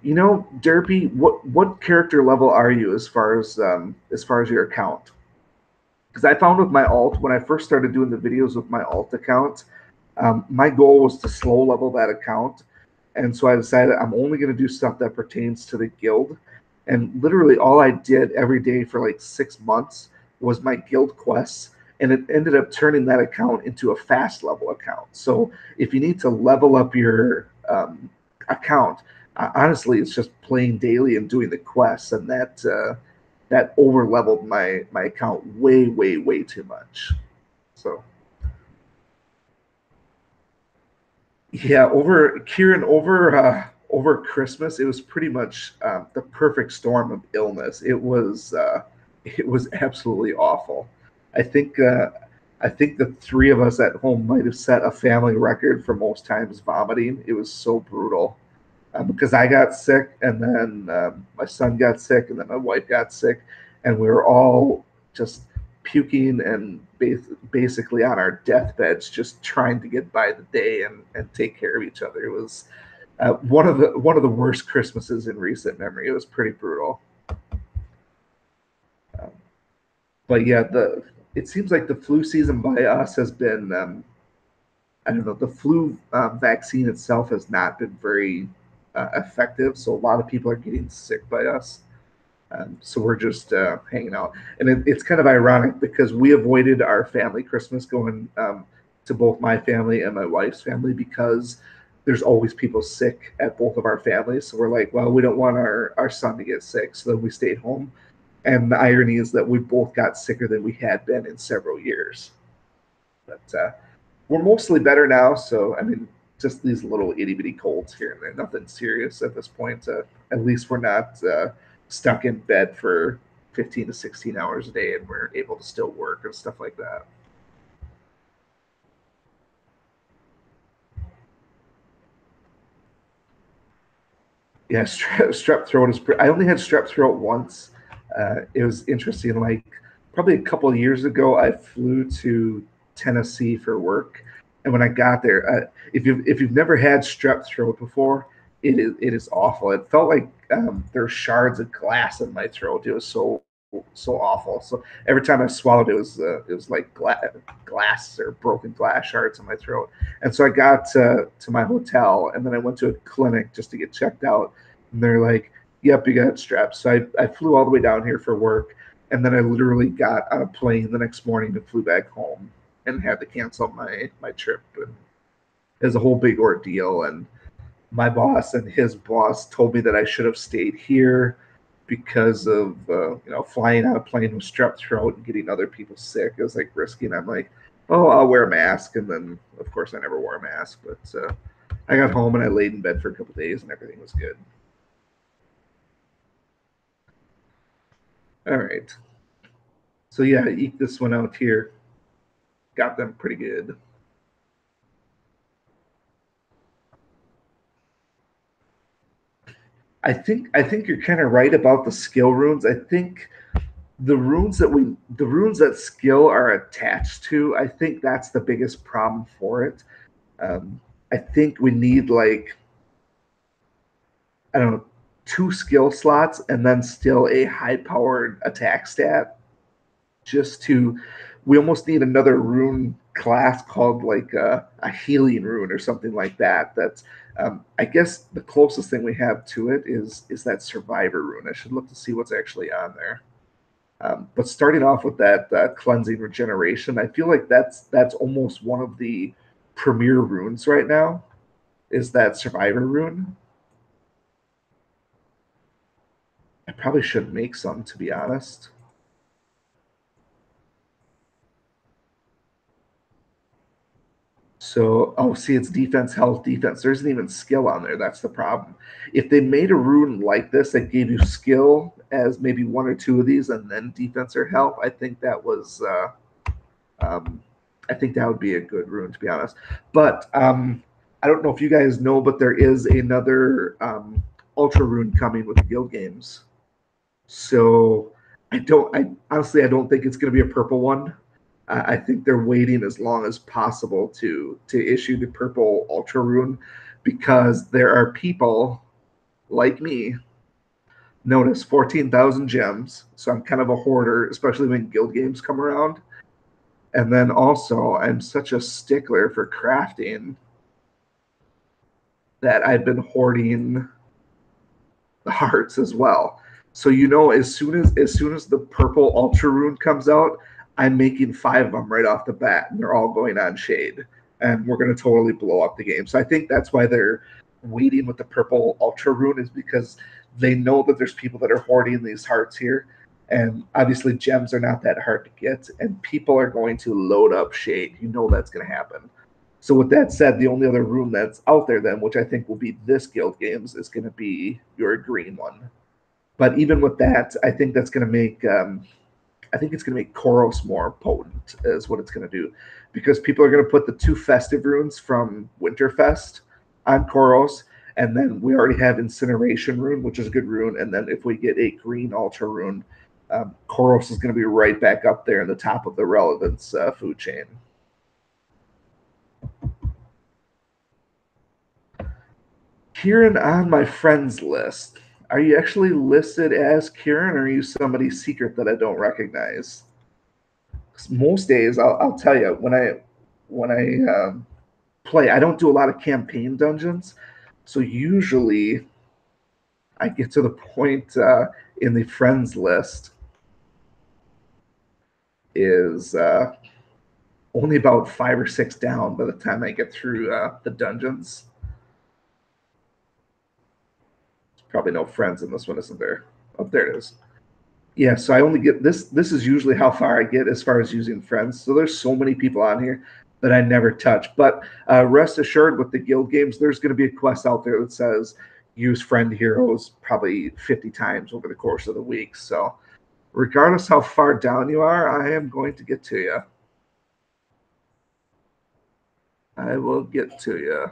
You know, Derpy, what character level are you as far as your account? Because I found with my alt, when I first started doing the videos with my alt account, my goal was to slow level that account And so I decided I'm only going to do stuff that pertains to the guild. And literally all I did every day for like 6 months was my guild quests. And it ended up turning that account into a fast level account. So if you need to level up your account, honestly, it's just playing daily and doing the quests. And that over leveled my account way, way, way too much. So yeah, over Kieran, over Christmas, it was pretty much the perfect storm of illness. It was absolutely awful. I think uh, I think the three of us at home might have set a family record for most times vomiting. It was so brutal because I got sick, and then my son got sick, and then my wife got sick, and we were all just puking and basically on our deathbeds, just trying to get by the day and take care of each other. It was one of the worst Christmases in recent memory. It was pretty brutal. Um, but yeah, the it seems like the flu season by us has been I don't know, the flu vaccine itself has not been very effective. So a lot of people are getting sick by us. So we're just hanging out. And it's kind of ironic because we avoided our family Christmas going to both my family and my wife's family because there's always people sick at both of our families. So we're like, well, we don't want our son to get sick. So then we stayed home. And the irony is that we both got sicker than we had been in several years. But we're mostly better now. So, I mean, just these little itty bitty colds here and there. Nothing serious at this point. At least we're not stuck in bed for 15 to 16 hours a day and we're able to still work and stuff like that. Yeah, strep throat is. I only had strep throat once. It was interesting. Like probably a couple of years ago, I flew to Tennessee for work, and when I got there, if you've never had strep throat before, it is awful. It felt like there were shards of glass in my throat. It was so awful. So every time I swallowed, it was like glass or broken glass shards in my throat. And so I got to my hotel, and then I went to a clinic just to get checked out. And they're like, "Yep, you got straps." So I flew all the way down here for work, and then I literally got on a plane the next morning and flew back home and had to cancel my trip. And it was a whole big ordeal. And my boss and his boss told me that I should have stayed here because of flying on a plane with strep throat and getting other people sick. It was like risky, and I'm like, oh, I'll wear a mask. And then of course I never wore a mask, but I got home and I laid in bed for a couple of days and everything was good. All right, so yeah, eat this one out here. Got them pretty good. I think you're kind of right about the skill runes. I think the runes that skill are attached to, I think that's the biggest problem for it. I think we need like I don't know, two skill slots and then still a high powered attack stat just to we almost need another rune class called like a healing rune or something like that. That's I guess the closest thing we have to it is that survivor rune. I should look to see what's actually on there. But starting off with that cleansing regeneration, I feel like that's almost one of the premier runes right now. Is that survivor rune? I probably should make some to be honest. So, oh, see, it's defense, health, defense. There isn't even skill on there. That's the problem. If they made a rune like this that gave you skill as maybe one or two of these, and then defense or health, um, I think that would be a good rune to be honest. But I don't know if you guys know, but there is another ultra rune coming with the guild games. So I honestly, I don't think it's going to be a purple one. I think they're waiting as long as possible to issue the purple ultra rune because there are people like me. Notice 14,000 gems, so I'm kind of a hoarder, especially when guild games come around. And then also, I'm such a stickler for crafting that I've been hoarding the hearts as well. So you know, as soon as the purple ultra rune comes out, I'm making 5 of them right off the bat, and they're all going on shade, and we're going to totally blow up the game. So I think that's why they're waiting with the purple ultra rune, is because they know that there's people that are hoarding these hearts here, and obviously gems are not that hard to get, and people are going to load up shade. You know that's going to happen. So with that said, the only other room that's out there then, which I think will be this guild games, is going to be your green one. But even with that, I think that's going to make I think it's going to make Koros more potent, is what it's going to do, because people are going to put the 2 festive runes from Winterfest on Koros, and then we already have Incineration rune, which is a good rune, and then if we get a green Ultra rune, Koros is going to be right back up there in the top of the relevance food chain. Kieran on my friends list. Are you actually listed as Kieran, or are you somebody secret that I don't recognize? 'Cause most days, I'll tell you, when I play, I don't do a lot of campaign dungeons, so usually I get to the point in the friends list is only about 5 or 6 down by the time I get through the dungeons. There's probably no friends in this one, isn't there? Oh, there it is. Yeah, so I only get this. This is usually how far I get as far as using friends. So there's so many people on here that I never touch. But rest assured, with the guild games, there's going to be a quest out there that says use friend heroes probably 50 times over the course of the week. So regardless how far down you are, I am going to get to you. I will get to you.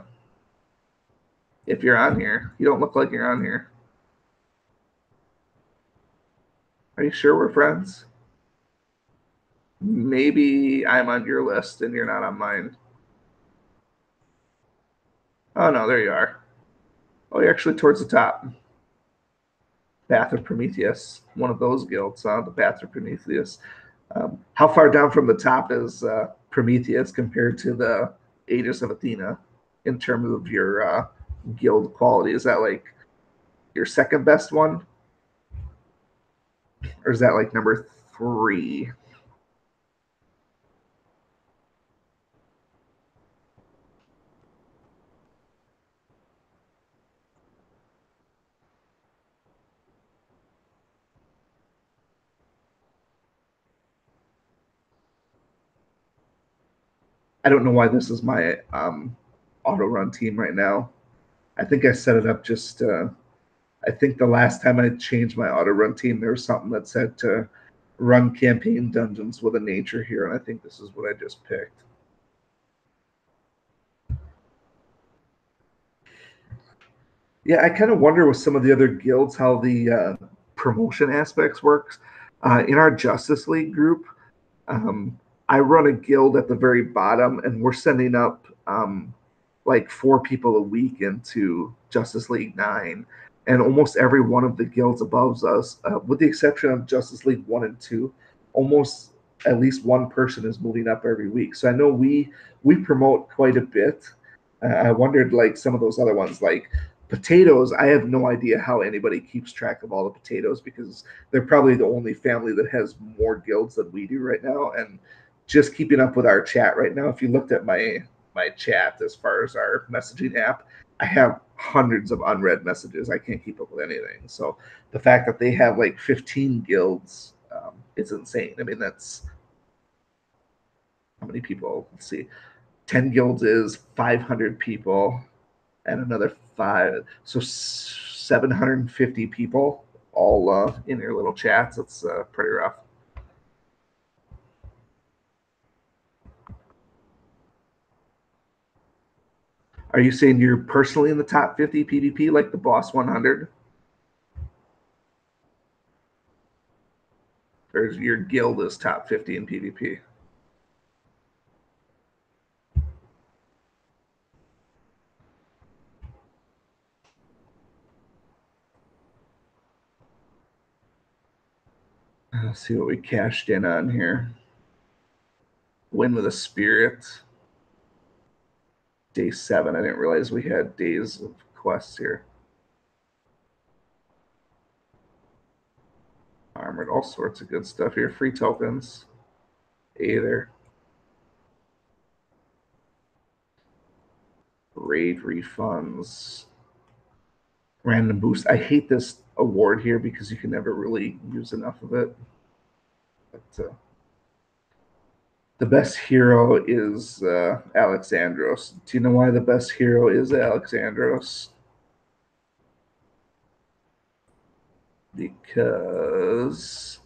If you're on here, you don't look like you're on here. Are you sure we're friends? Maybe I'm on your list and you're not on mine. Oh no, there you are. Oh, you're actually towards the top. Bath of Prometheus, one of those guilds, the Bath of Prometheus. How far down from the top is Prometheus compared to the Aegis of Athena in terms of your guild quality? Is that like your second best one? Or is that like number 3? I don't know why this is my auto run team right now. I think I set it up just. I think the last time I changed my auto run team, there was something that said to run campaign dungeons with a nature hero, and I think this is what I just picked. Yeah, I kind of wonder with some of the other guilds how the promotion aspects works. In our Justice League group, um, I run a guild at the very bottom, and we're sending up like 4 people a week into Justice League 9. And almost every one of the guilds above us, with the exception of Justice League 1 and 2, almost at least one person is moving up every week. So I know we promote quite a bit. I wondered like some of those other ones, like potatoes. I have no idea how anybody keeps track of all the potatoes, because they're probably the only family that has more guilds than we do right now. And just keeping up with our chat right now, if you looked at my chat as far as our messaging app, I have hundreds of unread messages. I can't keep up with anything. So the fact that they have like 15 guilds, it's insane. I mean, that's how many people? Let's see. 10 guilds is 500 people, and another 5. So 750 people all in their little chats. It's pretty rough. Are you saying you're personally in the top 50 PvP, like the Boss 100? Or is your guild is top 50 in PvP? Let's see what we cashed in on here. Win with a spirit. Day 7. I didn't realize we had days of quests here. Armored, all sorts of good stuff here. Free tokens. Either. Raid refunds. Random boost. I hate this award here because you can never really use enough of it. But the best hero is Alexandros. Do you know why the best hero is Alexandros? Because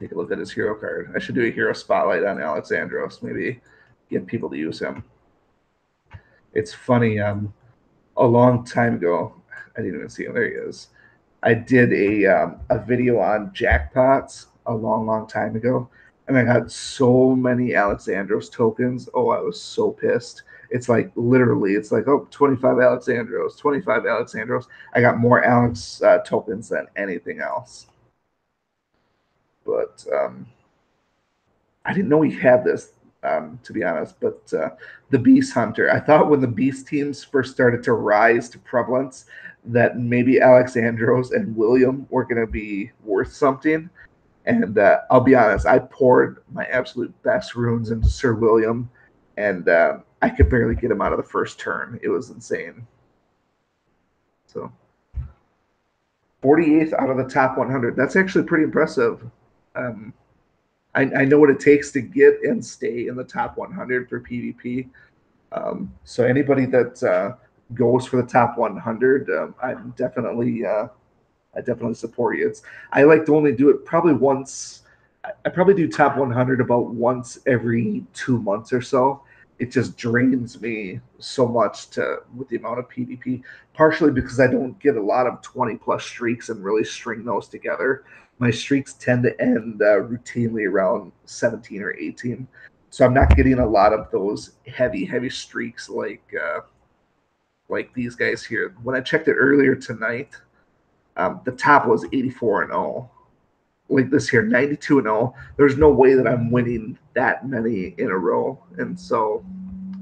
take a look at his hero card. I should do a hero spotlight on Alexandros. Maybe get people to use him. It's funny. A long time ago, I didn't even see him. There he is. I did a video on jackpots a long time ago, and I got so many Alexandros tokens. Oh, I was so pissed. It's like literally, it's like, oh, 25 Alexandros, 25 Alexandros. I got more Alex tokens than anything else. But I didn't know he had this, to be honest. But the Beast Hunter, I thought when the Beast teams first started to rise to prevalence, that maybe Alexandros and William were going to be worth something. And I'll be honest, I poured my absolute best runes into Sir William, and I could barely get him out of the first turn. It was insane. So 48th out of the top 100. That's actually pretty impressive. Um, I know what it takes to get and stay in the top 100 for PvP. So anybody that goes for the top 100, I definitely support you. I like to only do it probably once. I probably do top 100 about once every 2 months or so. It just drains me so much with the amount of PvP, partially because I don't get a lot of 20 plus streaks and really string those together. My streaks tend to end routinely around 17 or 18. So I'm not getting a lot of those heavy streaks like these guys here. When I checked it earlier tonight, the top was 84 and 0. Like this here, 92 and 0. There's no way that I'm winning that many in a row, and so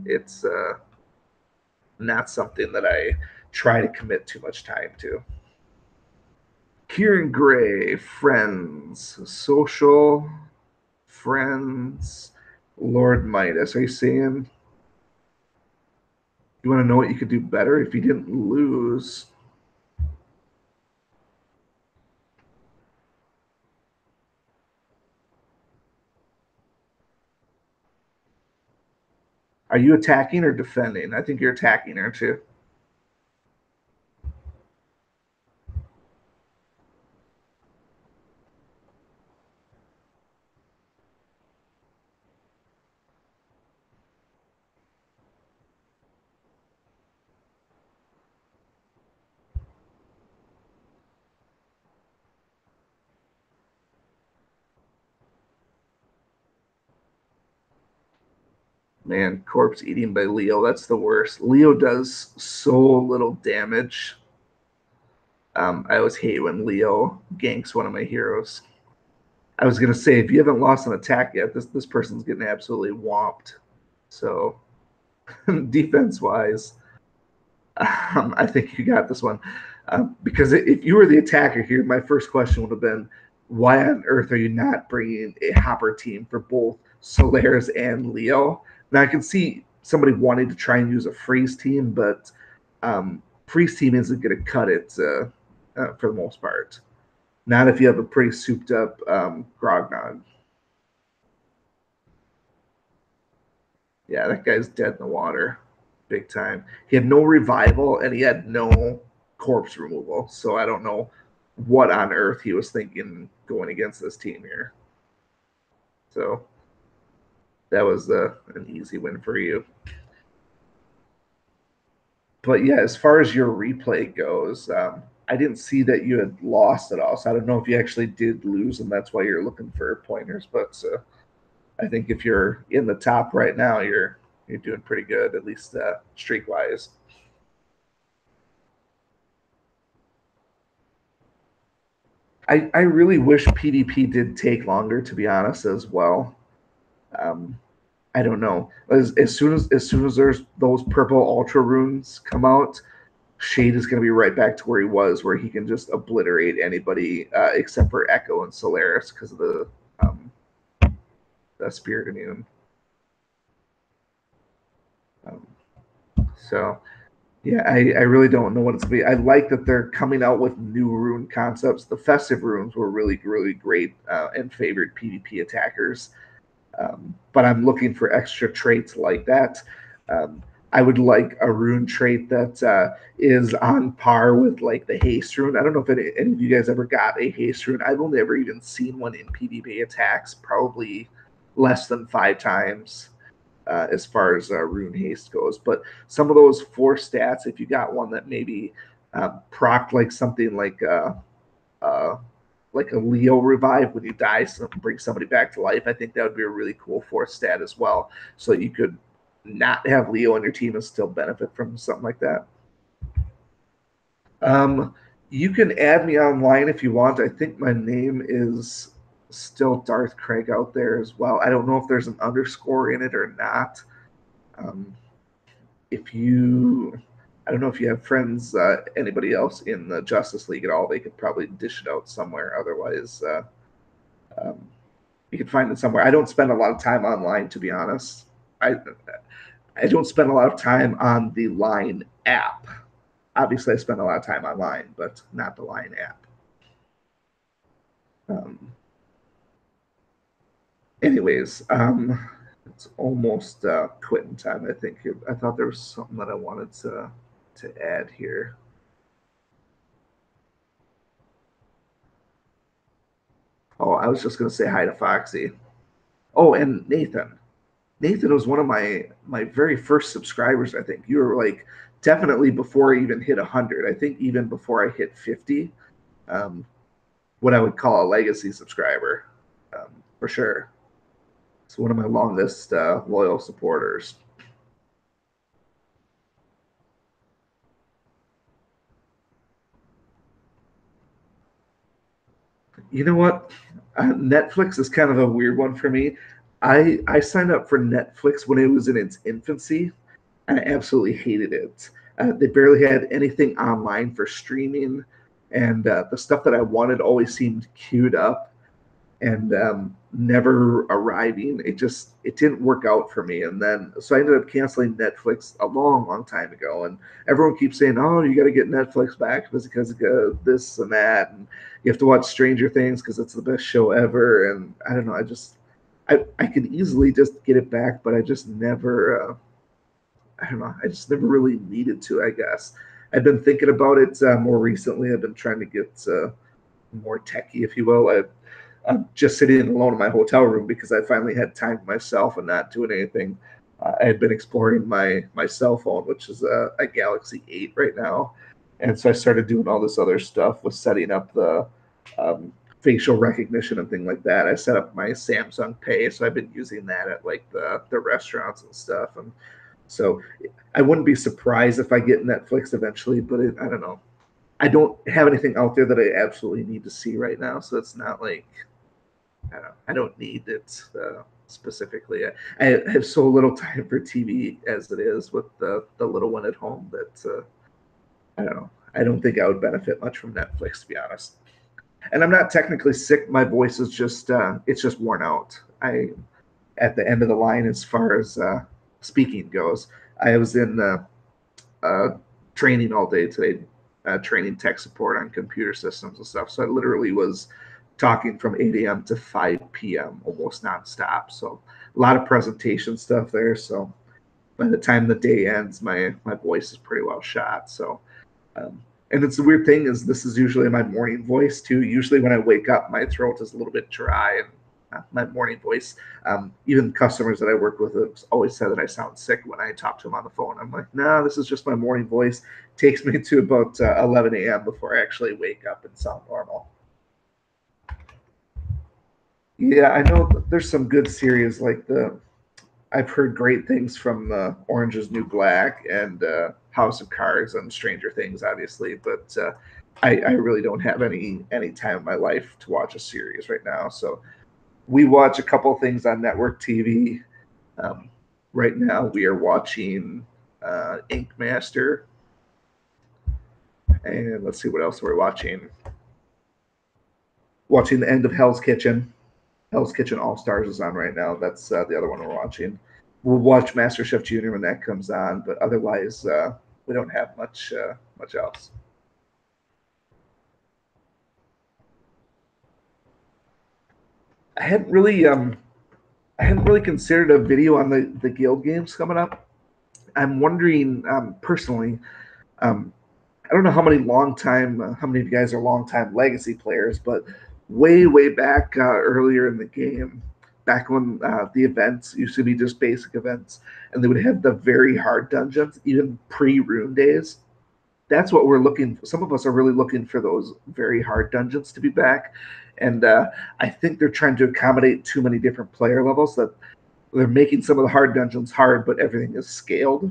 it's not something that I try to commit too much time to. Kieran Gray, friends, social, friends, Lord Midas. Are you saying you want to know what you could do better if you didn't lose? Are you attacking or defending? I think you're attacking, aren't you? Man, corpse eating by Leo. That's the worst. Leo does so little damage. I always hate when Leo ganks one of my heroes. I was gonna say, if you haven't lost an attack yet, this person's getting absolutely whomped. So, defense wise, I think you got this one. Because if you were the attacker here, my first question would have been, why on earth are you not bringing a hopper team for both Solaris and Leo? Now I can see somebody wanting to try and use a freeze team, but freeze team isn't going to cut it for the most part. Not if you have a pretty souped up Grognog. Yeah, that guy's dead in the water, big time. He had no revival and he had no corpse removal. So I don't know what on earth he was thinking going against this team here. So that was an easy win for you. But yeah, as far as your replay goes, I didn't see that you had lost at all. So I don't know if you actually did lose, and that's why you're looking for pointers. But I think if you're in the top right now, you're doing pretty good, at least streak wise. I really wish PvP did take longer, to be honest, as well. Um, I don't know. As soon as there's those purple ultra runes come out, Shade is going to be right back to where he was, where he can just obliterate anybody except for Echo and Solaris because of um, the spirit immune. Um, so yeah, I really don't know what it's going to be. I like that they're coming out with new rune concepts. The festive runes were really great and favored PvP attackers. But I'm looking for extra traits like that. Um, I would like a rune trait that is on par with like the haste rune. I don't know if any of you guys ever got a haste rune. I've only ever even seen one in PvP attacks, probably less than 5 times as far as rune haste goes. But some of those 4 stats, if you got one that maybe proc like something uh, like a Leo revive when you die, so bring somebody back to life. I think that would be a really cool 4th stat as well. So you could not have Leo on your team and still benefit from something like that. Um, you can add me online if you want. I think my name is still Darth Craig out there as well. I don't know if there's an underscore in it or not. Um, if you, I don't know if you have friends, anybody else in the Justice League at all, they could probably dish it out somewhere. Otherwise, um, you can find it somewhere. I don't spend a lot of time online, to be honest. I I don't spend a lot of time on the Line app. Obviously, I spend a lot of time online, but not the Line app. Um, anyways, it's almost quitting time. I think I thought there was something that I wanted to add here. Oh, I was just gonna say hi to Foxy. Oh, and Nathan. Nathan was one of my very first subscribers. I think you were like definitely before I even hit 100. I think even before I hit 50, um, what I would call a legacy subscriber, for sure. It's one of my longest loyal supporters. You know what? Netflix is kind of a weird one for me. I signed up for Netflix when it was in its infancy. I absolutely hated it. They barely had anything online for streaming, and the stuff that I wanted always seemed queued up and never arriving. It didn't work out for me, and then so I ended up canceling Netflix a long time ago. And everyone keeps saying, "Oh, you got to get Netflix back because of this and that, and you have to watch Stranger Things because it's the best show ever." And I don't know, I could easily just get it back, but I just never. I don't know. I just never really needed to, I guess. I've been thinking about it more recently. I've been trying to get more techie, if you will. I'm just sitting alone in my hotel room because I finally had time for myself and not doing anything. I had been exploring my cell phone, which is a Galaxy 8 right now. And so I started doing all this other stuff with setting up the um, facial recognition and thing like that. I set up my Samsung Pay, so I've been using that at like the restaurants and stuff. And so I wouldn't be surprised if I get Netflix eventually, but I don't know. I don't have anything out there that I absolutely need to see right now, so it's not like I don't need it specifically. I have so little time for TV as it is with the little one at home that I don't know. I don't think I would benefit much from Netflix, to be honest. And I'm not technically sick. My voice is just it's just worn out. I at the end of the line as far as speaking goes. I was in training all day today, training tech support on computer systems and stuff. So I literally was talking from 8 a.m. to 5 p.m. almost nonstop. So a lot of presentation stuff there. So by the time the day ends, my voice is pretty well shot. So and it's the weird thing is this is usually my morning voice too. Usually when I wake up, my throat is a little bit dry and my morning voice. Even customers that I work with have always said that I sound sick when I talk to them on the phone. I'm like, no, this is just my morning voice. Takes me to about 11 a.m. before I actually wake up and sound normal. Yeah, I know there's some good series like the. I've heard great things from Orange is New Black and House of Cards and Stranger Things, obviously, but I really don't have any time in my life to watch a series right now. So we watch a couple things on network TV. Right now, we are watching Ink Master, and let's see what else we're watching. Watching the end of Hell's Kitchen. Hell's Kitchen All Stars is on right now. That's the other one we're watching. We'll watch MasterChef Junior when that comes on, but otherwise, we don't have much else. I hadn't really considered a video on the guild games coming up. I'm wondering personally. Um, I don't know how many how many of you guys are long time legacy players, but way back earlier in the game, back when the events used to be just basic events, and they would have the very hard dungeons, even pre-rune days. That's what we're looking for. Some of us are really looking for those very hard dungeons to be back, and I think they're trying to accommodate too many different player levels that they're making some of the hard dungeons hard, but everything is scaled.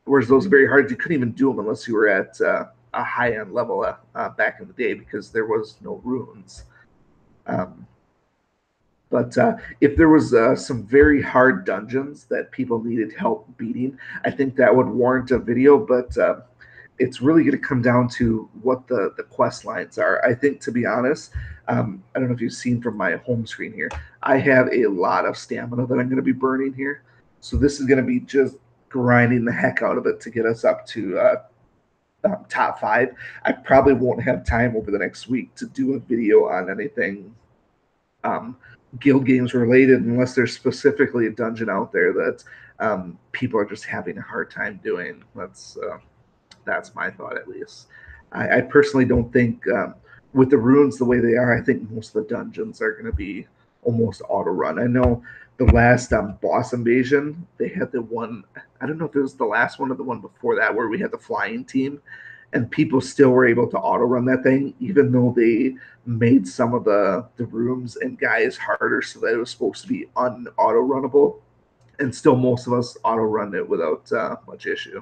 Whereas those very hard, you couldn't even do them unless you were at a high end level back in the day because there was no runes. Um, but if there was some very hard dungeons that people needed help beating, I think that would warrant a video. But it's really going to come down to what the quest lines are. I think, to be honest, I don't know if you've seen from my home screen here, I have a lot of stamina that I'm going to be burning here. So this is going to be just grinding the heck out of it to get us up to top 5. I probably won't have time over the next week to do a video on anything um, guild games related unless there's specifically a dungeon out there that people are just having a hard time doing. That's my thought, at least. I personally don't think with the runes the way they are, I think most of the dungeons are going to be almost auto run. I know the last boss invasion, they had the one. I don't know if it was the last one or the one before that where we had the flying team, and people still were able to auto run that thing, even though they made some of the rooms and guys harder so that it was supposed to be unauto runnable, and still most of us auto run it without much issue.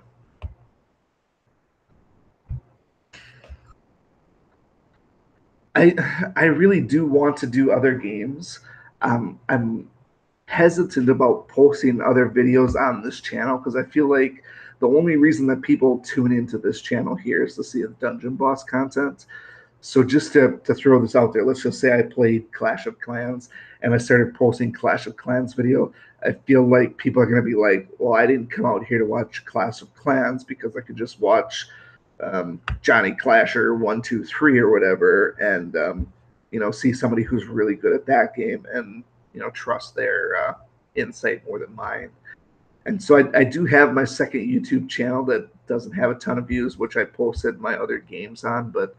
I really do want to do other games. I'm hesitant about posting other videos on this channel because I feel like the only reason that people tune into this channel here is to see the dungeon boss content. So just to throw this out there, let's just say I played Clash of Clans and I started posting Clash of Clans video. I feel like people are going to be like, well, I didn't come out here to watch Clash of Clans because I could just watch Johnny Clasher 1, 2, 3 or whatever, and see somebody who's really good at that game and trust their insight more than mine. And so I do have my second YouTube channel that doesn't have a ton of views, which I posted my other games on, but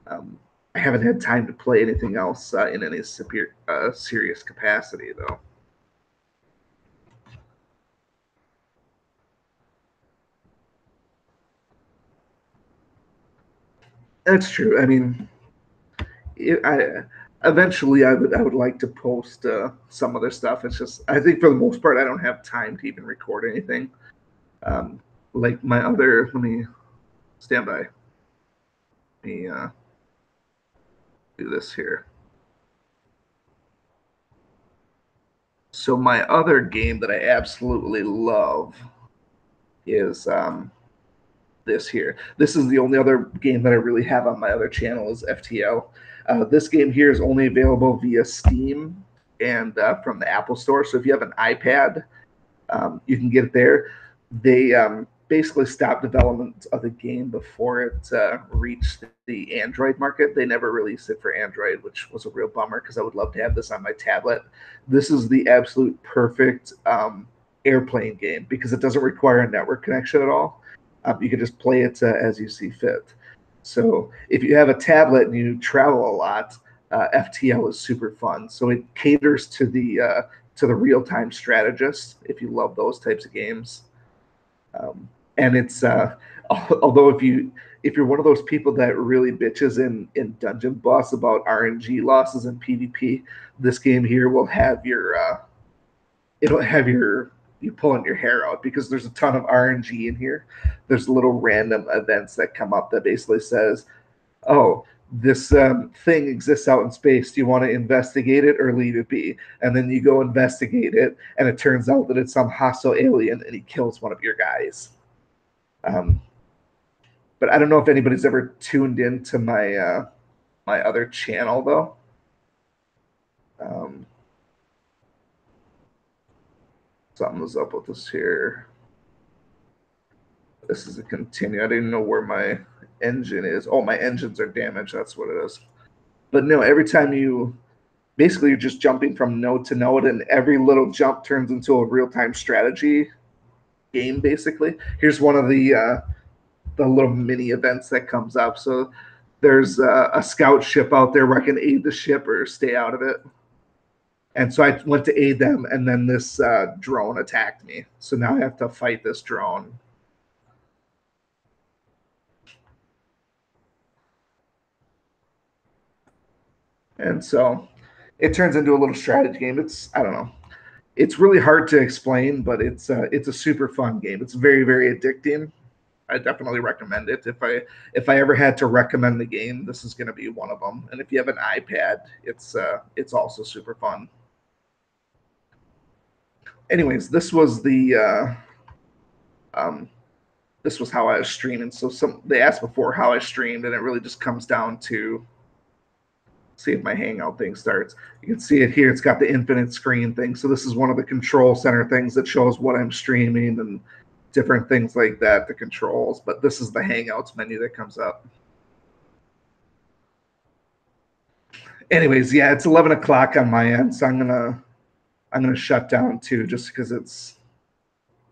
I haven't had time to play anything else in any serious capacity, though. That's true. I mean, I eventually I would like to post some other stuff. It's just I think for the most part I don't have time to even record anything. Like my other, let me stand by. Let me do this here. So my other game that I absolutely love is this here. This is the only other game that I really have on my other channel is FTL. This game here is only available via Steam and from the Apple Store. So if you have an iPad, you can get it there. They basically stopped development of the game before it reached the Android market. They never released it for Android, which was a real bummer because I would love to have this on my tablet. This is the absolute perfect airplane game because it doesn't require a network connection at all. You can just play it as you see fit. So if you have a tablet and you travel a lot, FTL is super fun. So it caters to the real time strategist if you love those types of games. And it's although if you're one of those people that really bitches in Dungeon Boss about RNG losses in PvP, this game here will have your it'll have you pulling your hair out because there's a ton of RNG in here. There's little random events that come up that basically says, "Oh, this thing exists out in space. Do you want to investigate it or leave it be? And then you go investigate it, and it turns out that it's some hostile alien, and he kills one of your guys. But I don't know if anybody's ever tuned into my my other channel though. Something was up with this here. This is a continue. I didn't know where my engine is. Oh, my engines are damaged. That's what it is. But no, every time you basically you're just jumping from node to node, and every little jump turns into a real-time strategy game. Basically, here's one of the little mini events that comes up. So there's a scout ship out there where I can aid the ship or stay out of it. And so I went to aid them, and then this drone attacked me. So now I have to fight this drone. And so it turns into a little strategy game. It's, I don't know, it's really hard to explain, but it's a super fun game. It's very, very addicting. I definitely recommend it. If I ever had to recommend the game, this is going to be one of them. And if you have an iPad, it's also super fun. Anyways, this was the this was how I was streaming. So they asked before how I streamed, and it really just comes down to, see if my Hangout thing starts. You can see it here. It's got the infinite screen thing. So this is one of the control center things that shows what I'm streaming and different things like that, the controls. But this is the Hangouts menu that comes up. Anyways, yeah, it's 11 o'clock on my end, so I'm gonna shut down too, just because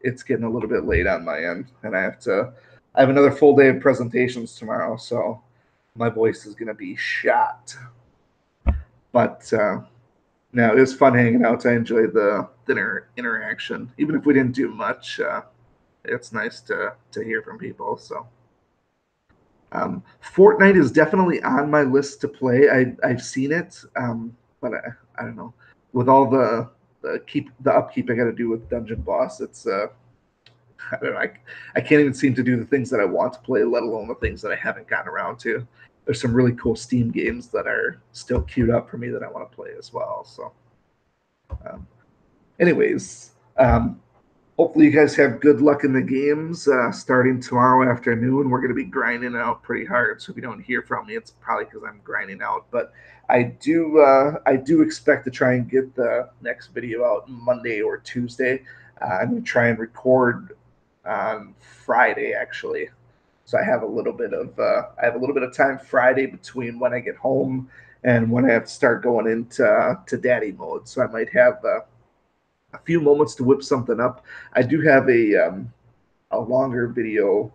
it's getting a little bit late on my end, and I have another full day of presentations tomorrow, so my voice is gonna be shot. But no, it was fun hanging out. I enjoyed the interaction, even if we didn't do much. It's nice to hear from people. So Fortnite is definitely on my list to play. I've seen it, but I don't know. With all the upkeep I got to do with Dungeon Boss, it's I don't know. I can't even seem to do the things that I want to play, let alone the things that I haven't gotten around to. There's some really cool Steam games that are still queued up for me that I want to play as well. So, anyways, hopefully you guys have good luck in the games starting tomorrow afternoon. We're going to be grinding out pretty hard, so if you don't hear from me, it's probably because I'm grinding out. But I do expect to try and get the next video out Monday or Tuesday. I'm going to try and record on Friday actually, so I have a little bit of time Friday between when I get home and when I have to start going into daddy mode. So I might have a few moments to whip something up. I do have a longer video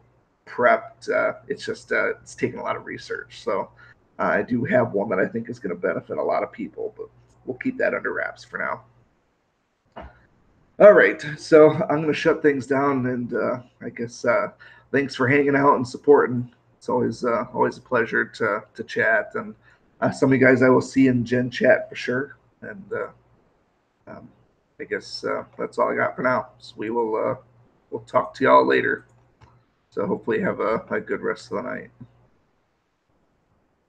prepped. It's just it's taking a lot of research, so I do have one that I think is going to benefit a lot of people, but we'll keep that under wraps for now. All right, so I'm going to shut things down, and I guess thanks for hanging out and supporting. It's always a pleasure to chat, and some of you guys I will see in Gen Chat for sure. And I guess that's all I got for now. So we'll talk to y'all later. So hopefully have a good rest of the night.